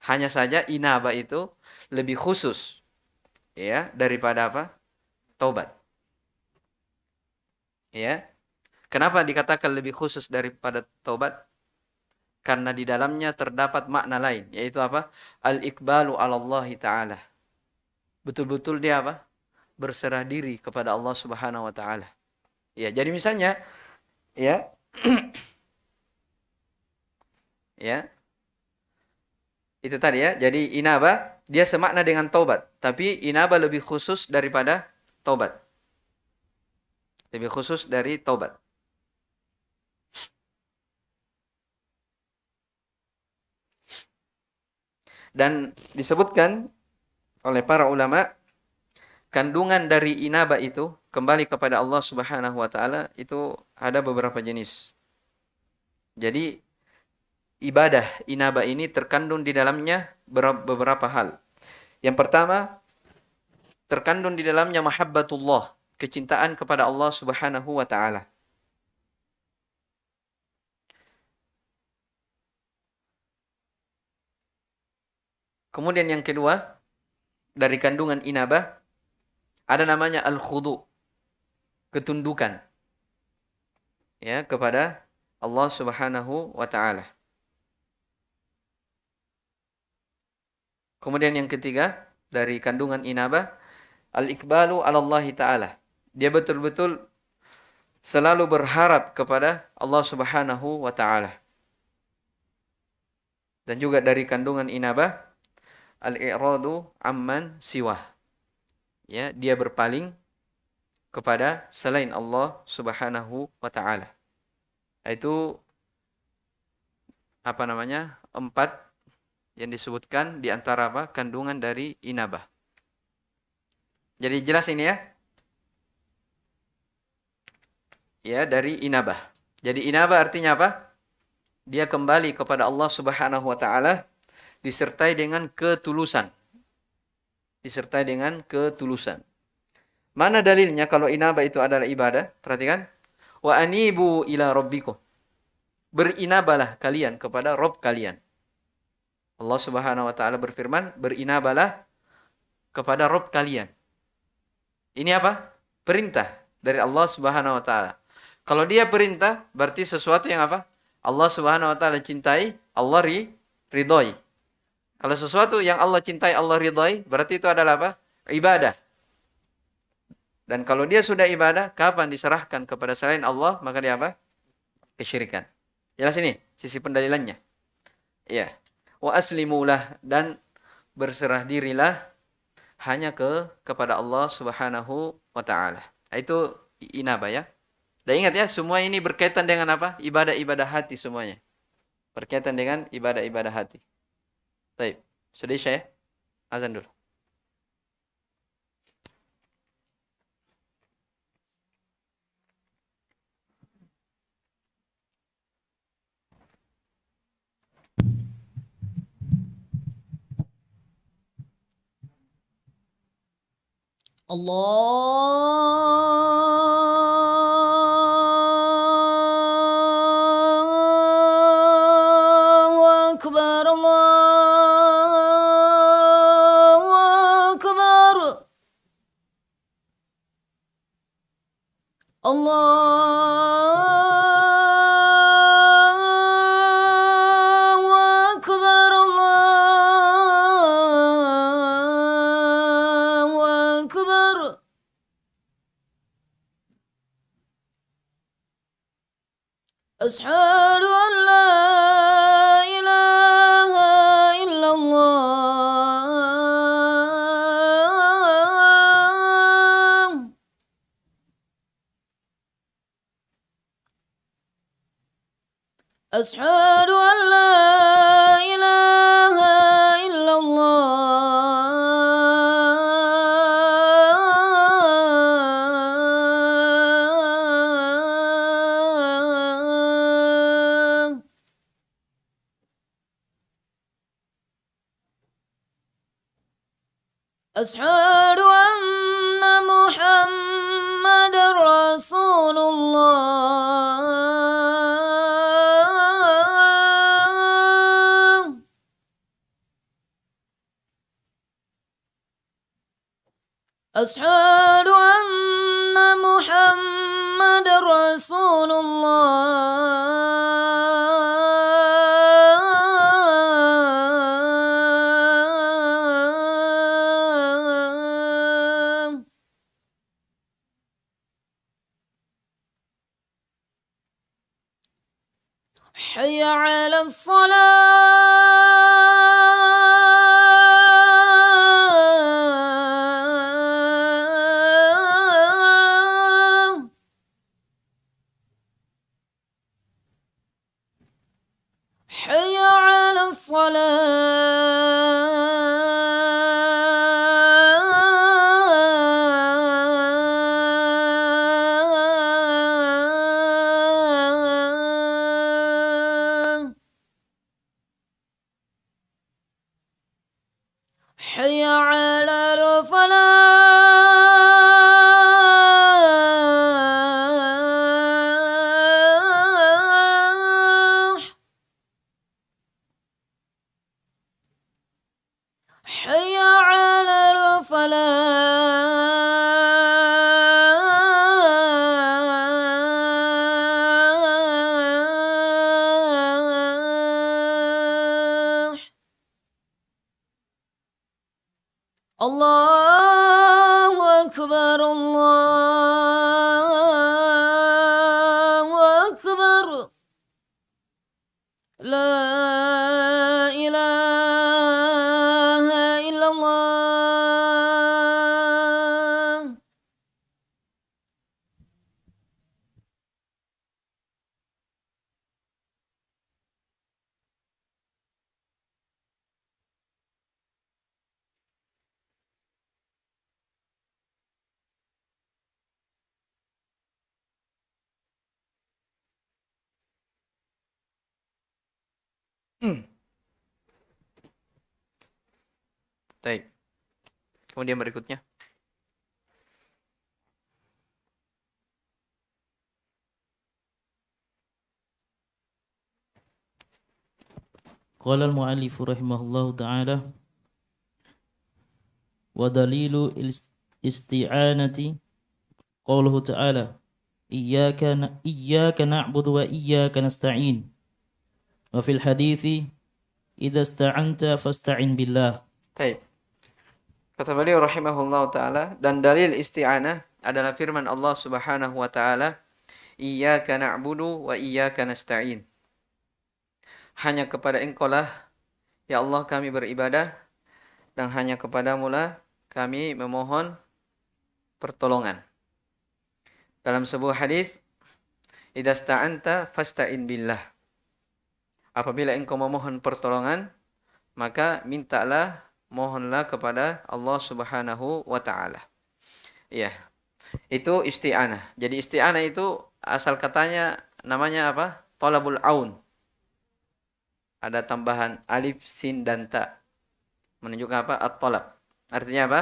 Hanya saja inabah itu lebih khusus ya daripada apa? Taubat. Ya. Kenapa dikatakan lebih khusus daripada taubat? Karena di dalamnya terdapat makna lain, yaitu apa? Al-iqbalu 'ala Allah taala. Betul-betul dia apa? Berserah diri kepada Allah Subhanahu wa taala. Ya, jadi misalnya ya, ya, itu tadi ya. Jadi inabah dia semakna dengan taubat, tapi inabah lebih khusus daripada taubat. Lebih khusus dari taubat. Dan disebutkan oleh para ulama, kandungan dari inabah itu kembali kepada Allah Subhanahu wa taala itu ada beberapa jenis. Jadi ibadah inabah ini terkandung di dalamnya beberapa hal. Yang pertama, terkandung di dalamnya mahabbatullah, kecintaan kepada Allah Subhanahu wa taala. Kemudian yang kedua, dari kandungan inabah ada namanya al-khudu, ketundukan ya kepada Allah Subhanahu wa taala. Kemudian yang ketiga, dari kandungan inabah al-iqbalu 'ala Allah taala. Dia betul-betul selalu berharap kepada Allah Subhanahu wa taala. Dan juga dari kandungan inabah al-i'radu amman siwah. Ya, dia berpaling kepada selain Allah Subhanahu wa taala. Itu apa namanya? 4 yang disebutkan di antara apa? Kandungan dari inabah. Jadi jelas ini ya? Ya, dari inabah. Jadi inabah artinya apa? Dia kembali kepada Allah Subhanahu wa taala disertai dengan ketulusan. Disertai dengan ketulusan. Mana dalilnya kalau inabah itu adalah ibadah? Perhatikan. Wa anibu ila rabbikum. Berinabalah kalian kepada Rabb kalian. Allah Subhanahu wa taala berfirman, berinabalah kepada Rabb kalian. Ini apa? Perintah dari Allah Subhanahu wa taala. Kalau dia perintah, berarti sesuatu yang apa? Allah Subhanahu wa taala cintai, Allah ridhoi. Kalau sesuatu yang Allah cintai, Allah ridhoi, berarti itu adalah apa? Ibadah. Dan kalau dia sudah ibadah, kapan diserahkan kepada selain Allah, maka dia apa? Kesyirikan. Jelas ini sisi pendalilannya. Ya. Wa aslimulah, dan berserah dirilah hanya kepada Allah Subhanahu wa taala. Itu inabah ya. Dan ingat ya, semua ini berkaitan dengan apa? Ibadah-ibadah hati semuanya. Berkaitan dengan ibadah-ibadah hati. Baik. Sudah Isya ya? Azan dulu. Allahu Akbar, Allahu Akbar. Allahu Akbar, Allahu Akbar. أشهد أن لا إله إلا الله أشهد أن لا إله إلا الله أشهد أن محمد رسول الله أشهد أن محمد رسول الله حي على الصلاة حي على الصلاة حي على الفلاح حي على الفلاح الله أكبر الله أكبر لا إله إلا الله Baik. Kemudian berikutnya. Qala al-mu'allif rahimahullahu ta'ala wa dalilu isti'anati qawluhu ta'ala iyyaka na'budu wa iyyaka nasta'in wa fil hadithi idza ista'anta fasta'in billah. Baik. Kata beliau rahimahullah ta'ala, dan dalil isti'anah adalah firman Allah subhanahu wa ta'ala, iyyaka na'budu wa iyyaka nasta'in. Hanya kepada Engkau lah, ya Allah, kami beribadah, dan hanya kepadamu lah kami memohon pertolongan. Dalam sebuah hadis, idza sta'anta fasta'in billah. Apabila engkau memohon pertolongan, maka mintalah, mohonlah kepada Allah Subhanahu wa taala. Iya. Itu isti'anah. Jadi isti'anah itu asal katanya namanya apa? Talabul aun. Ada tambahan alif, sin dan ta. Menunjukkan apa? At-talab. Artinya apa?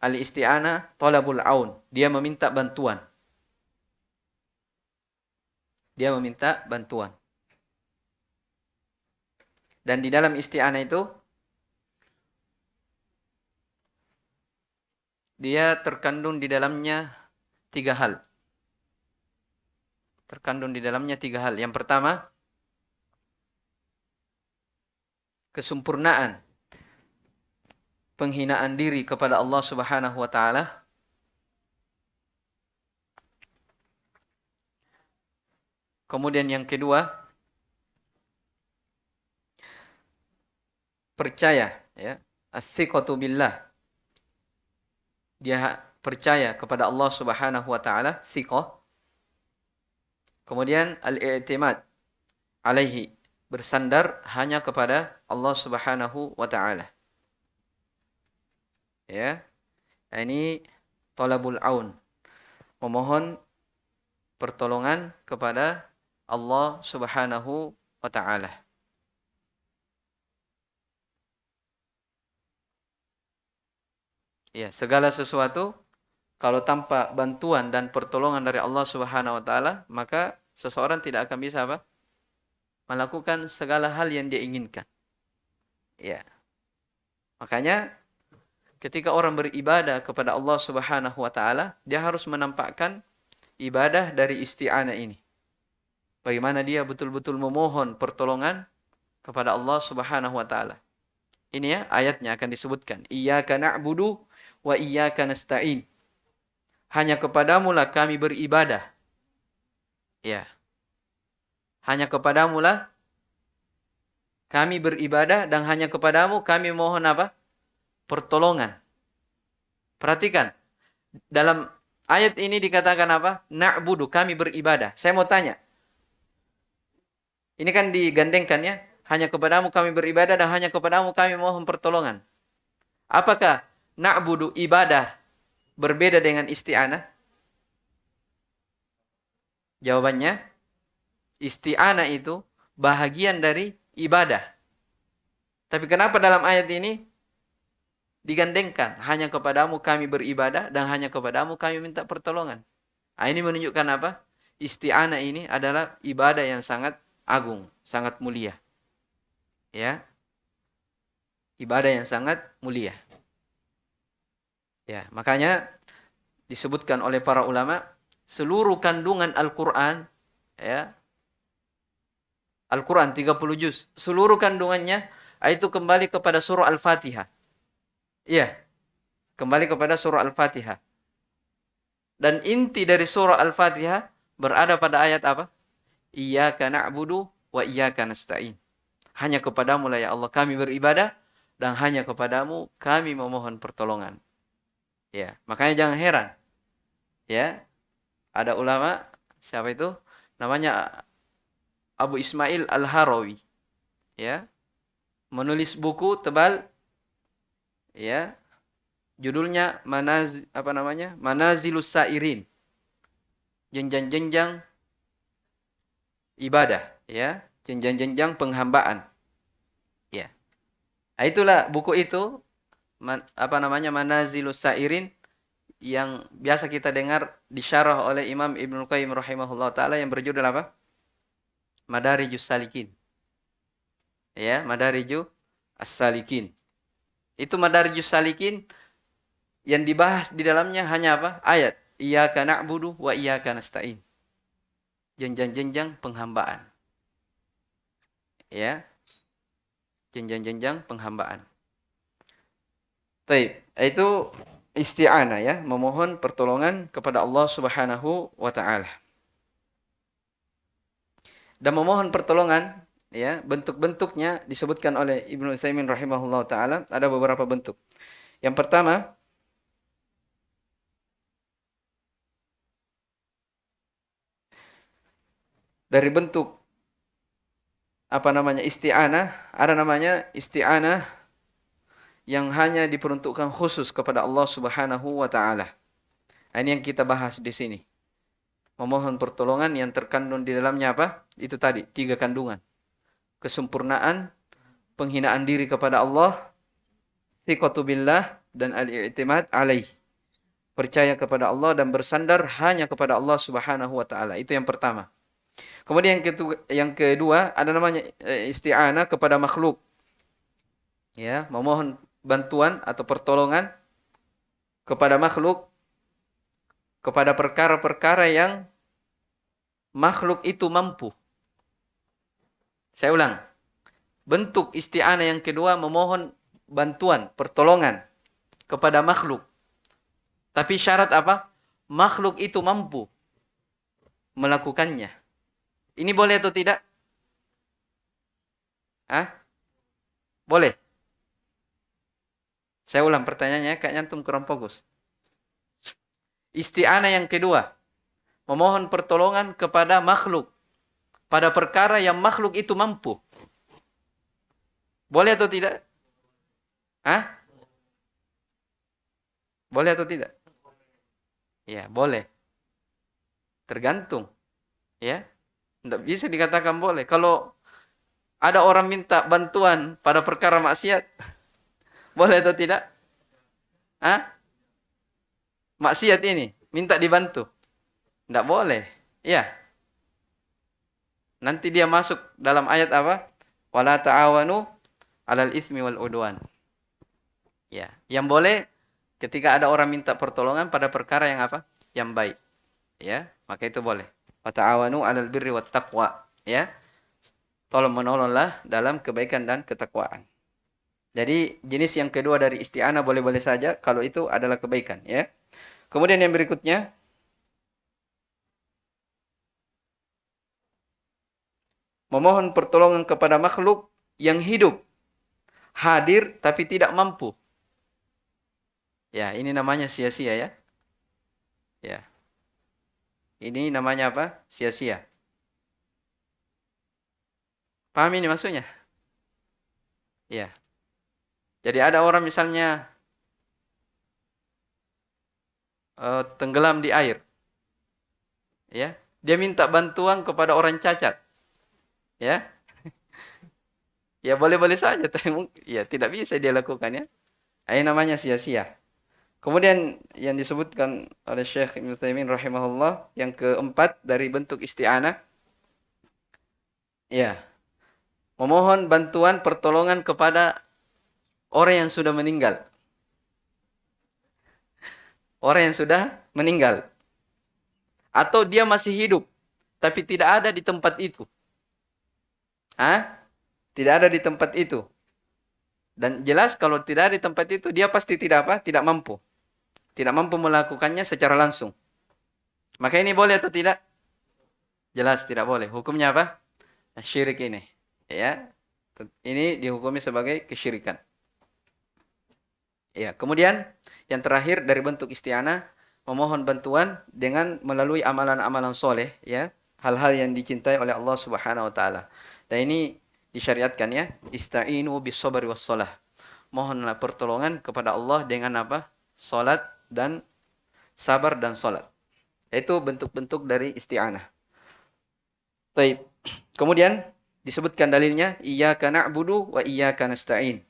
Al-isti'anah talabul aun. Dia meminta bantuan. Dia meminta bantuan. Dan di dalam isti'anah itu dia terkandung di dalamnya 3 hal. Terkandung di dalamnya 3 hal. Yang pertama, kesempurnaan penghinaan diri kepada Allah Subhanahu wa taala. Kemudian yang kedua, percaya, ya, as-siqatu billah. Dia percaya kepada Allah Subhanahu wa taala, siqah. Kemudian al-i'timad. alaihi, bersandar hanya kepada Allah Subhanahu wa taala. Ya. Ini talabul aun, memohon pertolongan kepada Allah Subhanahu wa taala. Ya, segala sesuatu kalau tanpa bantuan dan pertolongan dari Allah Subhanahu wa taala, maka seseorang tidak akan bisa apa? Melakukan segala hal yang dia inginkan. Ya. Makanya ketika orang beribadah kepada Allah Subhanahu wa taala, dia harus menampakkan ibadah dari isti'anah ini. Bagaimana dia betul-betul memohon pertolongan kepada Allah Subhanahu wa taala. Ini ya ayatnya akan disebutkan. Iyyaka na'budu wa iyyaka nasta'in. Hanya kepadamu lah kami beribadah. Ya. Hanya kepadamu lah kami beribadah dan hanya kepadamu kami mohon apa? Pertolongan. Perhatikan. Dalam ayat ini dikatakan apa? Na'budu, kami beribadah. Saya mau tanya. Ini kan digandengkan ya. Hanya kepadamu kami beribadah dan hanya kepadamu kami mohon pertolongan. Apakah na'budu ibadah berbeda dengan isti'anah? Jawabannya, isti'anah itu bahagian dari ibadah. Tapi kenapa dalam ayat ini digandengkan? Hanya kepadamu kami beribadah dan hanya kepadamu kami minta pertolongan. Nah, ini menunjukkan apa? Isti'anah ini adalah ibadah yang sangat agung, sangat mulia. Ya. Ibadah yang sangat mulia. Ya, makanya disebutkan oleh para ulama seluruh kandungan Al-Qur'an, ya. Al-Qur'an 30 juz, seluruh kandungannya itu kembali kepada surah Al-Fatihah. Iya. Kembali kepada surah Al-Fatihah. Dan inti dari surah Al-Fatihah berada pada ayat apa? Iyyaka na'budu wa iyyaka nasta'in. Hanya kepadamu lah ya Allah kami beribadah dan hanya kepadamu kami memohon pertolongan. Ya, makanya jangan heran. Ya. Ada ulama, siapa itu? Namanya Abu Ismail Al-Harawi. Ya. Menulis buku tebal, ya. Judulnya Manazilus Sairin. Jenjang-jenjang ibadah, ya. Jenjang-jenjang penghambaan. Ya. Nah, itulah buku itu Manazilus Sairin yang biasa kita dengar disyarah oleh Imam Ibnul Qayyim rahimahullah taala yang berjudul apa? Madarijus Salikin. Ya, Madarijus As-Salikin. Itu Madarijus Salikin yang dibahas di dalamnya hanya apa? Ayat Iyyaka na'budu wa iyyaka nasta'in. Jenjang-jenjang penghambaan. Ya. Jenjang-jenjang penghambaan. Baik, itu isti'anah ya, memohon pertolongan kepada Allah Subhanahu wa taala. Dan memohon pertolongan ya, bentuk-bentuknya disebutkan oleh Ibnu Utsaimin rahimahullah taala, ada beberapa bentuk. Yang pertama, dari bentuk isti'anah, ada namanya isti'anah yang hanya diperuntukkan khusus kepada Allah Subhanahu wa taala. Ini yang kita bahas di sini. Memohon pertolongan yang terkandung di dalamnya apa? Itu tadi, 3 kandungan. Kesempurnaan, penghinaan diri kepada Allah, thiqatu billah, dan al-i'timad alaih. Percaya kepada Allah dan bersandar hanya kepada Allah Subhanahu wa taala. Itu yang pertama. Kemudian yang kedua ada namanya isti'anah kepada makhluk. Ya, memohon bantuan atau pertolongan kepada makhluk, kepada perkara-perkara yang makhluk itu mampu. Saya ulang. Bentuk isti'anah yang kedua memohon bantuan, pertolongan kepada makhluk. Tapi syarat apa? Makhluk itu mampu melakukannya. Ini boleh atau tidak? Boleh. Saya ulang pertanyaannya, kayaknya antum kurang fokus. Isti'anah yang kedua, memohon pertolongan kepada makhluk. pada perkara yang makhluk itu mampu. Boleh atau tidak? Hah? Boleh atau tidak? Ya, boleh. Tergantung. Ya. Tidak bisa dikatakan boleh. Kalau ada orang minta bantuan pada perkara maksiat, boleh atau tidak? Hah? Maksiat ini, minta dibantu. Tidak boleh. Ya. Nanti dia masuk dalam ayat apa? Wala ta'awanu 'alal itsmi wal 'udwan. Ya, yang boleh ketika ada orang minta pertolongan pada perkara yang apa? Yang baik. Ya, maka itu boleh. Wa ta'awanu 'alal birri wat taqwa. Ya. Tolong menolonglah dalam kebaikan dan ketakwaan. Jadi jenis yang kedua dari isti'anah boleh-boleh saja kalau itu adalah kebaikan, ya. Kemudian yang berikutnya, memohon pertolongan kepada makhluk yang hidup, hadir tapi tidak mampu. Ya, ini namanya sia-sia, ya. Ya. Ini namanya apa? Sia-sia. Paham ini maksudnya? Ya. Jadi ada orang misalnya tenggelam di air. Ya. Dia minta bantuan kepada orang cacat. Ya. Ya boleh-boleh saja, tapi ya tidak bisa dia lakukan, ya. Ini namanya sia-sia. Kemudian yang disebutkan oleh Syekh Ibnu Utsaimin rahimahullah, yang keempat dari bentuk isti'anah, ya, memohon bantuan pertolongan kepada orang yang sudah meninggal. Orang yang sudah meninggal. Atau dia masih hidup, tapi tidak ada di tempat itu. Tidak ada di tempat itu. Dan jelas kalau tidak ada di tempat itu, dia pasti tidak apa? Tidak mampu. Tidak mampu melakukannya secara langsung. Maka ini boleh atau tidak? Jelas tidak boleh. Hukumnya apa? Syirik ini. Ya. Ini dihukumi sebagai kesyirikan. Ya. Kemudian yang terakhir dari bentuk isti'anah, memohon bantuan dengan melalui amalan-amalan soleh, ya. Hal-hal yang dicintai oleh Allah Subhanahu wa taala. Dan ini disyariatkan, ya. Ista'inu bis-sabri was-shalah. Mohonlah pertolongan kepada Allah dengan apa? Salat dan sabar dan salat. Itu bentuk-bentuk dari isti'anah. Baik. Kemudian disebutkan dalilnya, iyyaka na'budu wa iyyaka nasta'in.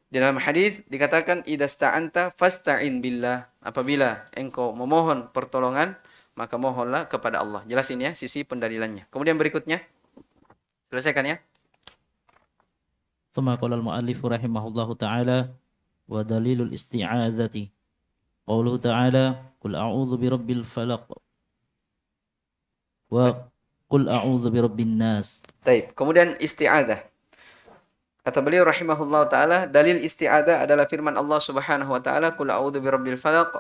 Di dalam hadis dikatakan idza sta'anta fasta'in billah. Apabila engkau memohon pertolongan, maka mohonlah kepada Allah. Jelasin, ya, sisi pendalilannya. Kemudian berikutnya, selesaikan, ya. Tsumma qala al-mu'allif rahimahullahu ta'ala wa dalilul isti'adzati qauluhu ta'ala qul a'udzu birabbil falaq wa qul a'udzu birabbin nas. Baik, kemudian isti'adzah. Kata beliau rahimahullah ta'ala, dalil isti'adzah adalah firman Allah Subhanahu wa ta'ala, qul a'udzu birabbil falaq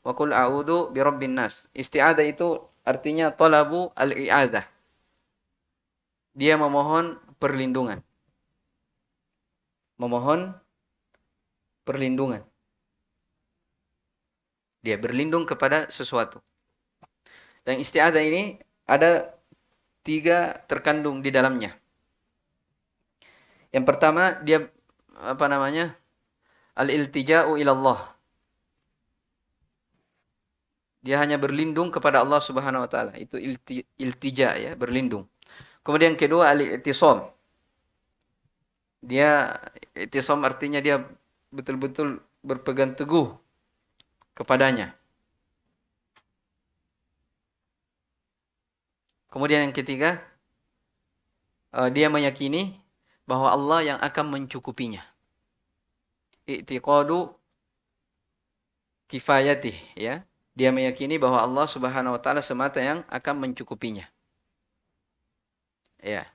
wa qul a'udzu birabbin nas. Isti'adzah itu artinya talabu al-i'adzah. Dia memohon perlindungan. Memohon perlindungan. Dia berlindung kepada sesuatu. Dan isti'adzah ini ada 3 terkandung di dalamnya. Yang pertama, dia al-iltija'u ilallah. Dia hanya berlindung kepada Allah Subhanahu wa taala. Itu iltija, ya, berlindung. Kemudian kedua, al-i'tisam. Dia i'tisam artinya dia betul-betul berpegang teguh kepadanya. Kemudian yang ketiga, dia meyakini bahwa Allah yang akan mencukupinya. I'tiqadu kifayatih, ya. Dia meyakini bahwa Allah Subhanahu wa taala semata yang akan mencukupinya. Ya.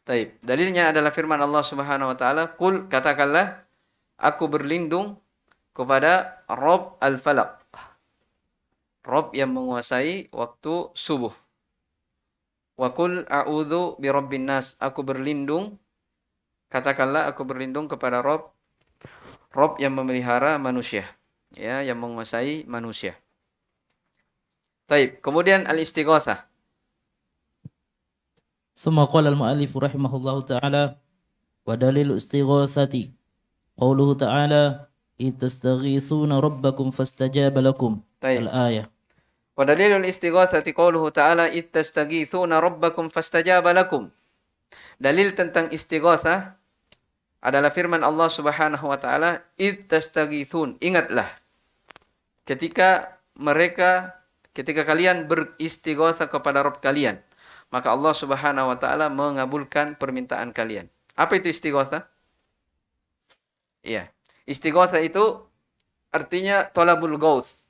Taib. Dalilnya adalah firman Allah Subhanahu wa taala, "Qul," katakanlah, aku berlindung kepada Rabb al-Falaq. Rabb yang menguasai waktu subuh. Wa qul a'udzu birabbin nas. Aku berlindung, katakanlah aku berlindung kepada Rabb yang memelihara manusia. ya, yang menguasai manusia. Taib. Kemudian al-istighatsah. ثم قال المؤلف رحمه الله تعالى ودليل استغاثة قوله تعالى إذ تستغيثون ربكم فاستجاب لكم طيب. الآية. Wa dalilul istighatsati qauluhu ta'ala id tastaghitsuna rabbakum fastajaba lakum. Dalil tentang istighatsah adalah firman Allah Subhanahu wa taala, id tastaghithun. Ingatlah ketika kalian beristighatsah kepada Rabb kalian, maka Allah Subhanahu wa taala mengabulkan permintaan kalian. Apa itu istighatsah? Iya. Istighatsah itu artinya talabul ghauts.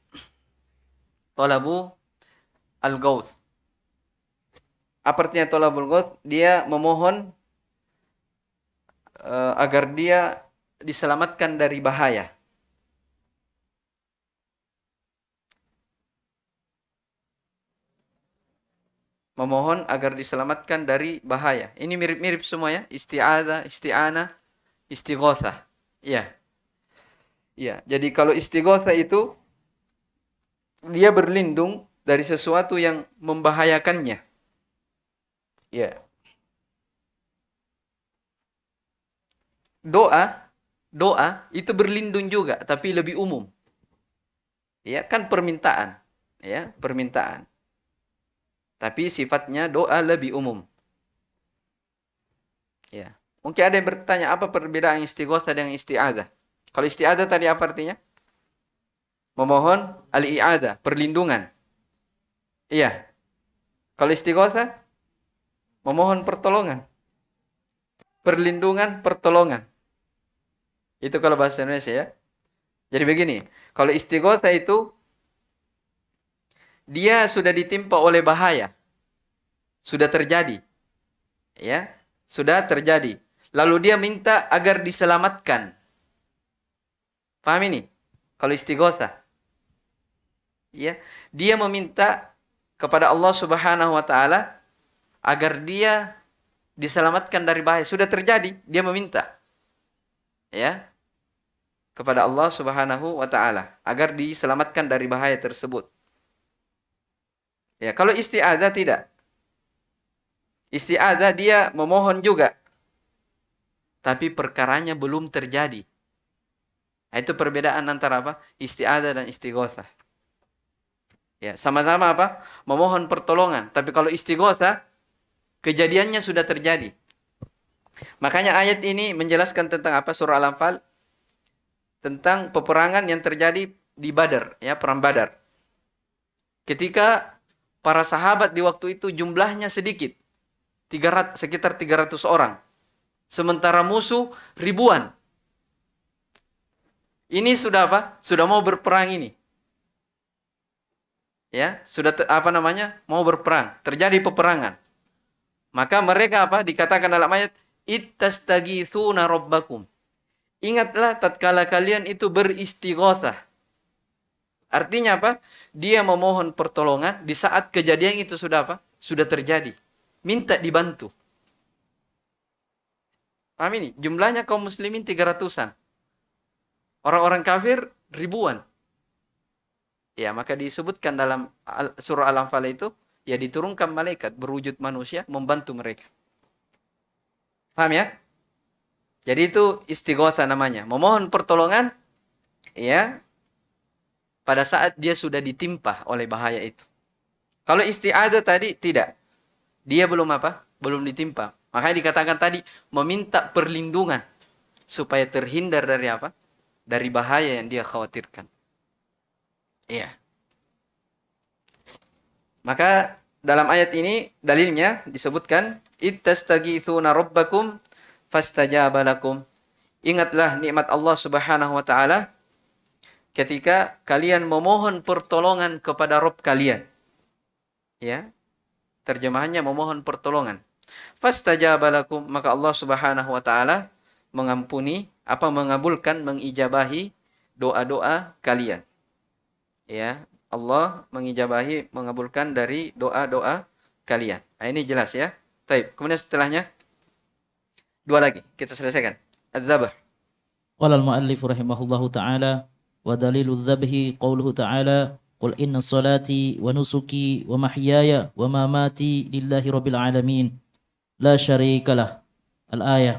Talabu al-ghauts. Apa artinya talabul ghauts? Dia memohon agar dia diselamatkan dari bahaya. Memohon agar diselamatkan dari bahaya. Ini mirip-mirip semua ya. Isti'adzah, isti'anah, istighatsah. Iya. Iya. Jadi kalau istighatsah itu dia berlindung dari sesuatu yang membahayakannya. Ya. Doa itu berlindung juga, tapi lebih umum. Ya, kan permintaan. Ya, permintaan. Tapi sifatnya doa lebih umum. Ya. Mungkin ada yang bertanya, apa perbedaan istighatsah dengan isti'adzah? Kalau isti'adzah tadi apa artinya? Memohon al-i'adah, perlindungan. Iya. Kalau istighatsah, memohon pertolongan. Perlindungan, pertolongan. Itu kalau bahasa Indonesia ya. Jadi begini, kalau istighatsah itu dia sudah ditimpa oleh bahaya. Sudah terjadi. Ya, sudah terjadi. Lalu dia minta agar diselamatkan. Paham ini? Kalau istighatsah. Ya, dia meminta kepada Allah Subhanahu wa taala agar dia diselamatkan dari bahaya. Sudah terjadi, dia meminta. Ya. Kepada Allah Subhanahu wa taala agar diselamatkan dari bahaya tersebut. Ya, kalau isti'adzah tidak. Isti'adzah dia memohon juga. Tapi perkaranya belum terjadi. Nah, itu perbedaan antara apa? Isti'adzah dan istighatsah. Ya, sama-sama apa? Memohon pertolongan. Tapi kalau istighatsah, kejadiannya sudah terjadi. Makanya ayat ini menjelaskan tentang apa? Surah Al-Anfal. Tentang peperangan yang terjadi di Badar. Ya, perang Badar. Ketika para sahabat di waktu itu jumlahnya sedikit. Sekitar 300 orang. Sementara musuh ribuan. Ini sudah apa? Sudah mau berperang ini. Ya, sudah mau berperang. Terjadi peperangan. Maka mereka apa? Dikatakan dalam ayat, ittastagithuna rabbakum. Ingatlah tatkala kalian itu beristighatsah. Artinya apa? Dia memohon pertolongan di saat kejadian itu sudah apa? Sudah terjadi. Minta dibantu. Paham ini? Jumlahnya kaum muslimin 300-an. Orang-orang kafir ribuan. Ya, maka disebutkan dalam surah Al-Anfal itu, ya diturunkan malaikat berwujud manusia membantu mereka. Paham ya? Jadi itu istighatsah namanya. Memohon pertolongan, ya, pada saat dia sudah ditimpa oleh bahaya itu. Kalau isti'adzah tadi, tidak. Dia belum apa? Belum ditimpa. Makanya dikatakan tadi, meminta perlindungan. Supaya terhindar dari apa? Dari bahaya yang dia khawatirkan. Iya. Maka dalam ayat ini dalilnya disebutkan ittastagithuna rabbakum fastajaba lakum. Ingatlah nikmat Allah Subhanahu wa taala ketika kalian memohon pertolongan kepada Rabb kalian. Ya. Terjemahannya memohon pertolongan. Fastajaba lakum, maka Allah Subhanahu wa taala mengabulkan, mengijabahi doa-doa kalian. Ya, Allah mengabulkan dari doa-doa kalian. Nah, ini jelas ya. Baik, kemudian setelahnya dua lagi kita selesaikan. Adzabah. Qala al-muallif rahimahullahu taala ودليل الذبح قوله تعالى قل إن صلاتي ونسكي ومحياي ومماتي لله رب العالمين لا شريك له الآية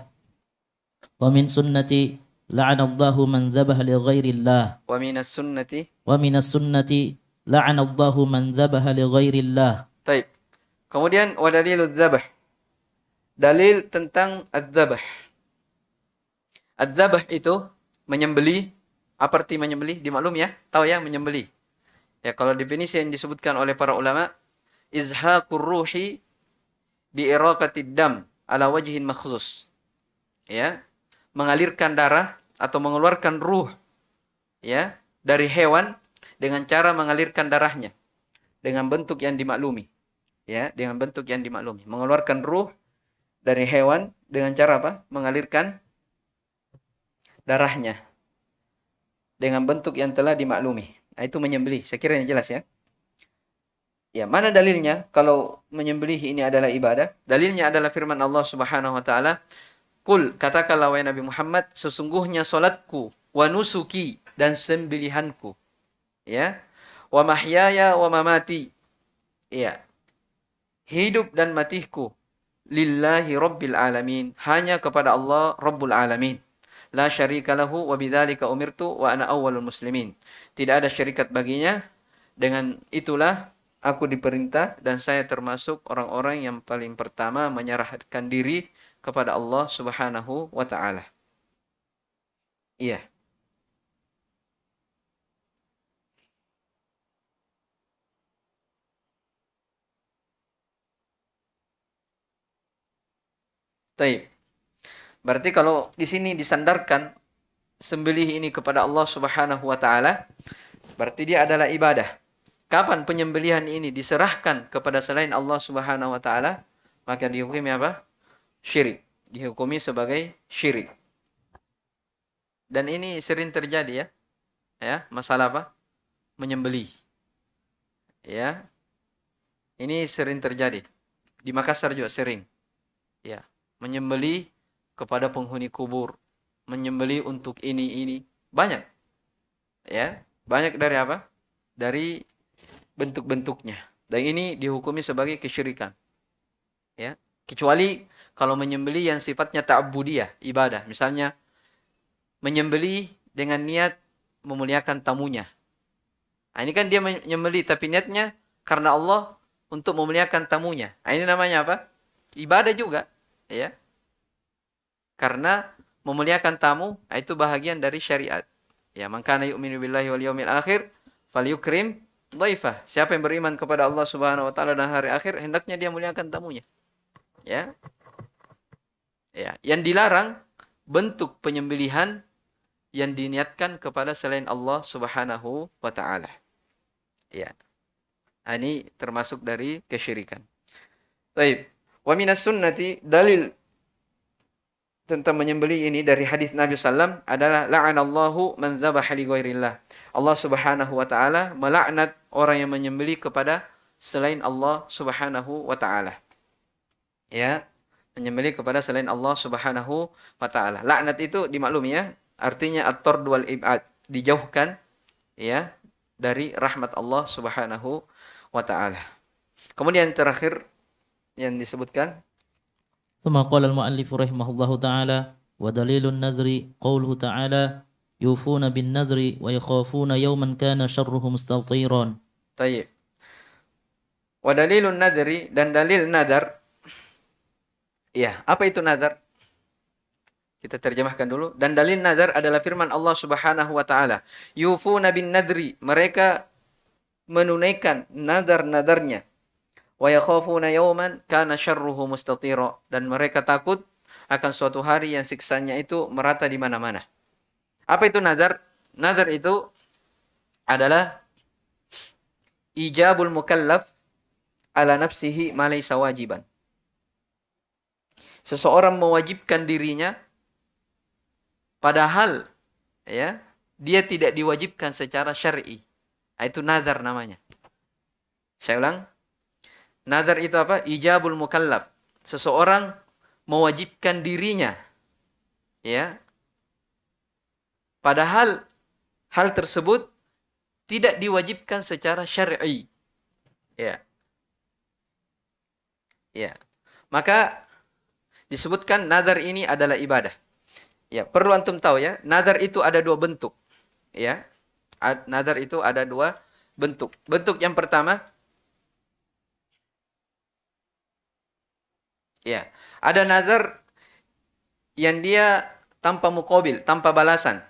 ومن سنتي لعن الله من ذبح لغير الله ومن السنة لعن الله من ذبح لغير الله. Taib. Kemudian wadalilul dzabh. Dalil tentang adzabh. Adzabh itu menyembelih. Apa arti menyembelih? Dimaklum ya? Tahu ya menyembelih. Ya kalau definisi yang disebutkan oleh para ulama, izhaqur ruhi bi iraqatid dam ala wajhin makhsus. Ya, mengalirkan darah atau mengeluarkan ruh ya dari hewan dengan cara mengalirkan darahnya dengan bentuk yang dimaklumi. Ya, dengan bentuk yang dimaklumi. Mengeluarkan ruh dari hewan dengan cara apa? Mengalirkan darahnya dengan bentuk yang telah dimaklumi. Nah, itu menyembelih. Saya kira ini jelas ya. Ya, mana dalilnya kalau menyembelih ini adalah ibadah? Dalilnya adalah firman Allah Subhanahu wa taala, "Qul," katakanlah wahai Nabi Muhammad, sesungguhnya salatku, wa nusuki dan sembelihanku. Ya. Wa mahyaya wa mamati. Ya. Hidup dan matiku lillahi rabbil alamin, hanya kepada Allah Rabbul alamin. La syarika lahu wa bidzalika umirtu wa ana awwalul muslimin. Tidak ada syarikat baginya, dengan itulah aku diperintah dan saya termasuk orang-orang yang paling pertama menyerahkan diri kepada Allah Subhanahu wa taala. Iya. Taib. Berarti kalau di sini disandarkan sembelih ini kepada Allah Subhanahu wa taala, berarti dia adalah ibadah. Kapan penyembelihan ini diserahkan kepada selain Allah Subhanahu wa taala, maka dihukumi apa? Syirik. Dihukumi sebagai syirik. Dan ini sering terjadi ya. Ya, masalah apa? Menyembelih. Ya. Ini sering terjadi. Di Makassar juga sering. Ya, menyembelih kepada penghuni kubur, menyembelih untuk ini banyak. Ya, banyak dari apa? Dari bentuk-bentuknya. Dan ini dihukumi sebagai kesyirikan. Ya, kecuali kalau menyembelih yang sifatnya ta'abbudiyah, ibadah. Misalnya menyembelih dengan niat memuliakan tamunya. Nah, ini kan dia menyembelih tapi niatnya karena Allah untuk memuliakan tamunya. Nah, ini namanya apa? Ibadah juga, ya. Karena memuliakan tamu itu bahagian dari syariat. Ya, man kana yu'minu billahi wal yaumil akhir falyukrim dhaifah. Siapa yang beriman kepada Allah Subhanahu wa taala dan hari akhir, hendaknya dia muliakan tamunya. Ya. Ya, yang dilarang bentuk penyembelihan yang diniatkan kepada selain Allah Subhanahu wa taala. Ya. Nah, ini termasuk dari kesyirikan. Baik. Wa minas sunnati, dalil tentang menyembelih ini dari hadis Nabi sallam adalah la'anallahu man dzabaha li ghairillah. Allah Subhanahu wa taala melaknat orang yang menyembelih kepada selain Allah Subhanahu wa taala. Ya, menyembelih kepada selain Allah Subhanahu wa taala. Laknat itu dimaklumi ya, artinya at-tard wal ibad, dijauhkan ya dari rahmat Allah Subhanahu wa taala. Kemudian terakhir yang disebutkan ثم قال المؤلف رحمه الله تعالى ودليل النذر قوله تعالى يوفون بالنذر ويخافون يوما كان شره مستطيرا. Tayyib. Wa dalilun nadri, dan dalil nadar. Ya, apa itu nadar? Kita terjemahkan dulu. Dan dalil nadar adalah firman Allah Subhanahu wa taala. Yufuna bin nadri, mereka menunaikan nadar-nadarnya. Wa yakhafuna yawman kana syarruhu mustatira, dan mereka takut akan suatu hari yang siksanya itu merata di mana-mana. Apa itu nadar? Nadar itu adalah ijabul mukallaf ala nafsihi ma laysa wajiban. Seseorang mewajibkan dirinya padahal ya dia tidak diwajibkan secara syar'i. Itu nadar namanya. Saya ulang. Nadar itu apa? Ijabul mukallaf. Seseorang mewajibkan dirinya. Ya. Padahal hal tersebut tidak diwajibkan secara syar'i. Ya. Ya. Maka disebutkan nazar ini adalah ibadah. Ya, perlu antum tahu ya, nazar itu ada dua bentuk. Ya. Nazar itu ada dua bentuk. Bentuk yang pertama, ya, ada nazar yang dia tanpa muqabil, tanpa balasan.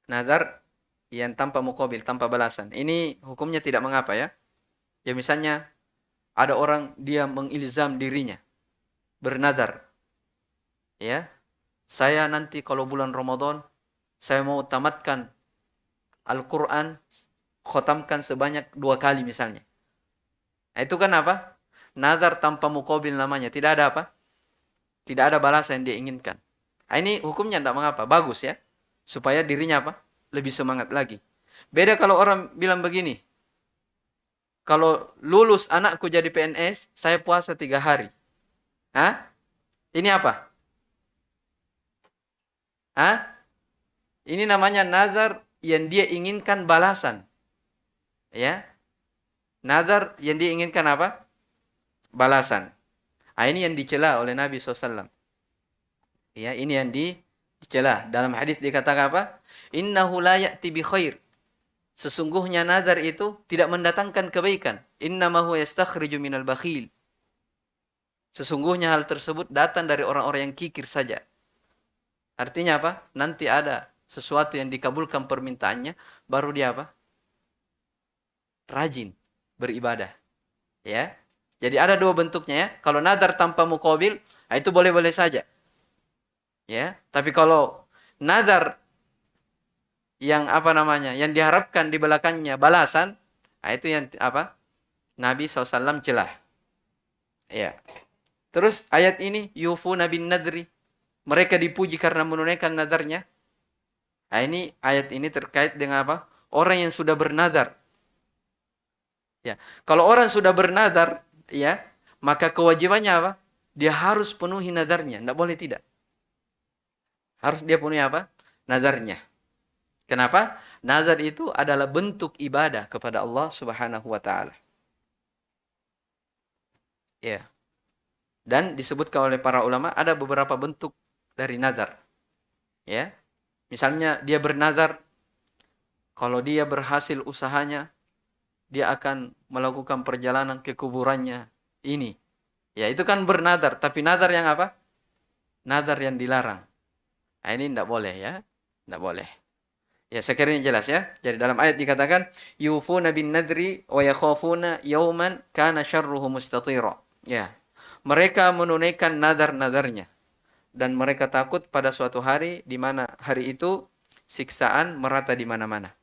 Nazar yang tanpa muqabil, tanpa balasan. Ini hukumnya tidak mengapa ya. Ya misalnya ada orang dia mengilzam dirinya bernazar. Ya. Saya nanti kalau bulan Ramadan saya mau tamatkan Al-Qur'an, khotamkan sebanyak 2 kali misalnya. Nah, itu kan apa? Nazar tanpa muqabil namanya. Tidak ada apa? Tidak ada balasan yang dia inginkan. Nah, ini hukumnya tidak mengapa. Bagus ya. Supaya dirinya apa? Lebih semangat lagi. Beda kalau orang bilang begini. Kalau lulus anakku jadi PNS, saya puasa 3 hari. Hah? Ini apa? Hah? Ini namanya nazar yang dia inginkan balasan. Ya. Nazar yang dia inginkan apa? Balasan. Nah, ini yang dicela oleh Nabi SAW. Ya, ini yang dicela. Dalam hadis dikatakan apa? Innahu la ya'ti bi khair. Sesungguhnya nazar itu tidak mendatangkan kebaikan. Innamahu yastakhriju minal bakhil. Sesungguhnya hal tersebut datang dari orang-orang yang kikir saja. Artinya apa? Nanti ada sesuatu yang dikabulkan permintaannya, baru dia apa? Rajin beribadah. Ya. Jadi ada dua bentuknya ya. Kalau nazar tanpa muqabil, itu boleh-boleh saja. Ya. Tapi kalau nazar yang apa namanya, yang diharapkan di belakangnya balasan, itu yang apa? Nabi SAW celah. Ya. Terus ayat ini yufuna bin nadri. Mereka dipuji karena menunaikan nadarnya. Nah, ini ayat ini terkait dengan apa? Orang yang sudah bernazar. Ya, kalau orang sudah bernazar, ya, maka kewajibannya apa? Dia harus penuhi nadarnya, tidak boleh tidak. Harus dia penuhi apa? Nadarnya. Kenapa? Nazar itu adalah bentuk ibadah kepada Allah Subhanahu wa taala. Ya. Dan disebutkan oleh para ulama ada beberapa bentuk dari nazar. Ya. Misalnya dia bernazar kalau dia berhasil usahanya, dia akan melakukan perjalanan ke kuburannya ini. Ya, itu kan bernazar, tapi nazar yang apa? Nazar yang dilarang. Nah, ini tidak boleh ya. Tidak boleh. Ya, saya kira ini jelas ya. Jadi dalam ayat dikatakan yufuna bin nadri wa yakhafuna yawman kana syarruhu mustatira. Ya. Mereka menunaikan nazar-nazarnya dan mereka takut pada suatu hari di mana hari itu siksaan merata di mana-mana.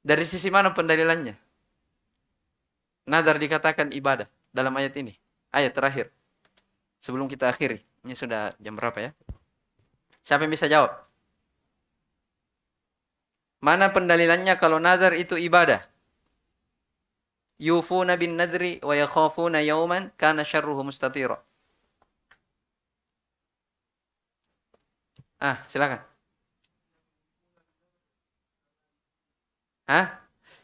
Dari sisi mana pendalilannya? Nazar dikatakan ibadah dalam ayat ini. Ayat terakhir. Sebelum kita akhiri. Ini sudah jam berapa ya? Siapa yang bisa jawab? Mana pendalilannya kalau nazar itu ibadah? Yufuna bin nadri wa yakhafuna yawman kana syarruhu mustatira. Silakan.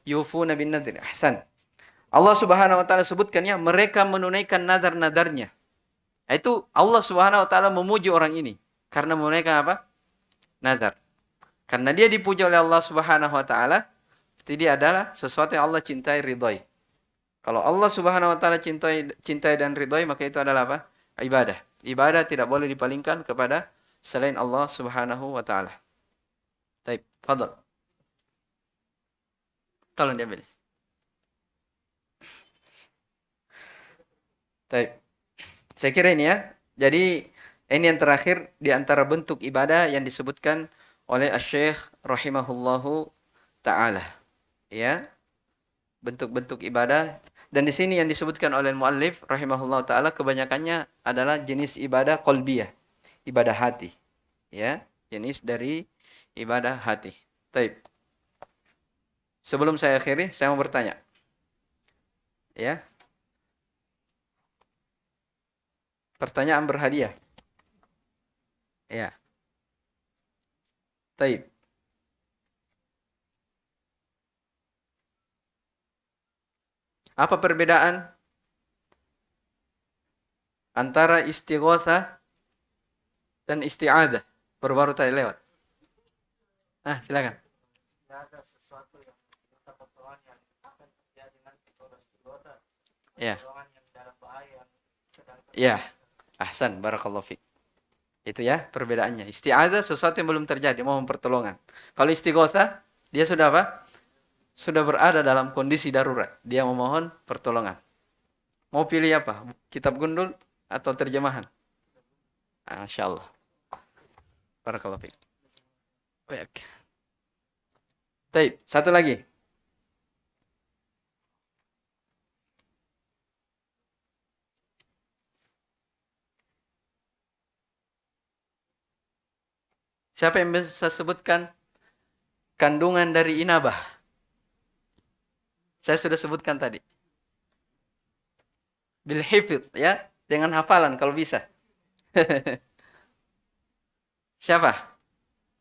Yufuna bin nadri. Ahsan. Allah Subhanahu wa taala sebutkannya mereka menunaikan nazar-nazarnya. Itu Allah Subhanahu wa taala memuji orang ini karena menunaikan apa? Nazar. Karena dia dipuji oleh Allah Subhanahu wa taala, dia adalah sesuatu yang Allah cintai, ridhai. Kalau Allah Subhanahu wa taala cintai dan ridhai, maka itu adalah apa? Ibadah. Ibadah tidak boleh dipalingkan kepada selain Allah Subhanahu wa taala. Baik, fadhal. Tolong diambil. Baik. Saya kira ini ya. Jadi ini yang terakhir di antara bentuk ibadah yang disebutkan oleh Asy-Syaikh rahimahullahu taala. Ya. Bentuk-bentuk ibadah dan di sini yang disebutkan oleh muallif rahimahullahu taala kebanyakannya adalah jenis ibadah qalbiyah, ibadah hati. Ya, jenis dari ibadah hati. Baik. Sebelum saya akhiri, saya mau bertanya. Ya. Pertanyaan berhadiah. Ya. Taib. Apa perbedaan antara istighotsah dan isti'adzah? Baru-baru tadi lewat. Silakan. Ada sesuatu yang minta pertolongan yang akan terjadi nanti kalau istighotsah. Ya. Pertolongan yang dalam bahaya sedang Ya. Ahsan, barakallahu fiik. Itu ya perbedaannya. Isti'adzah sesuatu yang belum terjadi, mohon pertolongan. Kalau istighotsah, dia sudah apa? Sudah berada dalam kondisi darurat. Dia memohon pertolongan. Mau pilih apa? Kitab gundul atau terjemahan? Masya Allah. Barakallahu fiik. Baik. Baik, satu lagi. Siapa yang bisa sebutkan kandungan dari inabah? Saya sudah sebutkan tadi. Bil hifdz, ya, dengan hafalan kalau bisa. Siapa?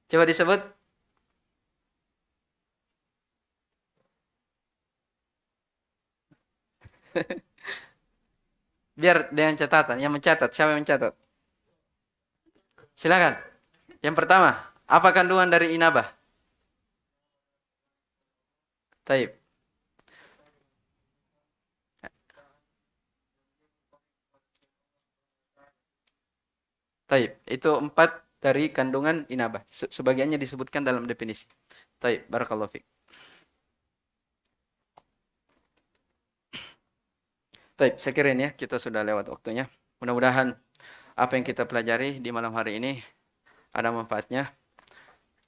Coba disebut. Biar dengan catatan, yang mencatat, siapa yang mencatat? Silakan. Yang pertama, apa kandungan dari inabah? Taib. Taib. Itu 4 dari kandungan inabah. Sebagiannya disebutkan dalam definisi. Taib. Barakallahu fiik. Taib. Saya kira ini ya, kita sudah lewat waktunya. Mudah-mudahan apa yang kita pelajari di malam hari ini ada manfaatnya.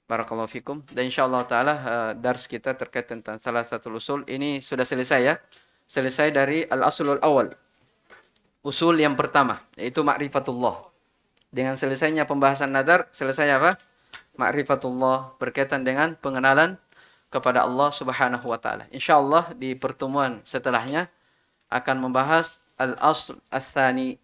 Barakallahu fikum. Dan insyaallah ta'ala dars kita terkait tentang salah satu usul ini sudah selesai ya. Selesai dari al-aslul awal. Usul yang pertama, yaitu ma'rifatullah. Dengan selesainya pembahasan nadar, selesai apa? Ma'rifatullah, berkaitan dengan pengenalan kepada Allah Subhanahu wa taala. Insyaallah di pertemuan setelahnya akan membahas al-asl ats-tsani,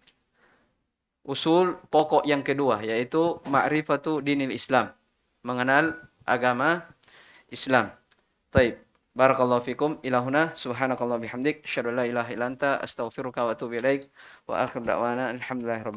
usul pokok yang kedua, yaitu ma'rifatu dinil Islam, mengenal agama Islam. Taib. Barakallahu fikum. Ilahuna subhanakallah bihamdik asyhadu an la ilaha illa anta astaghfiruka wa atubu ilaik wa akhir da'wana alhamdulillah.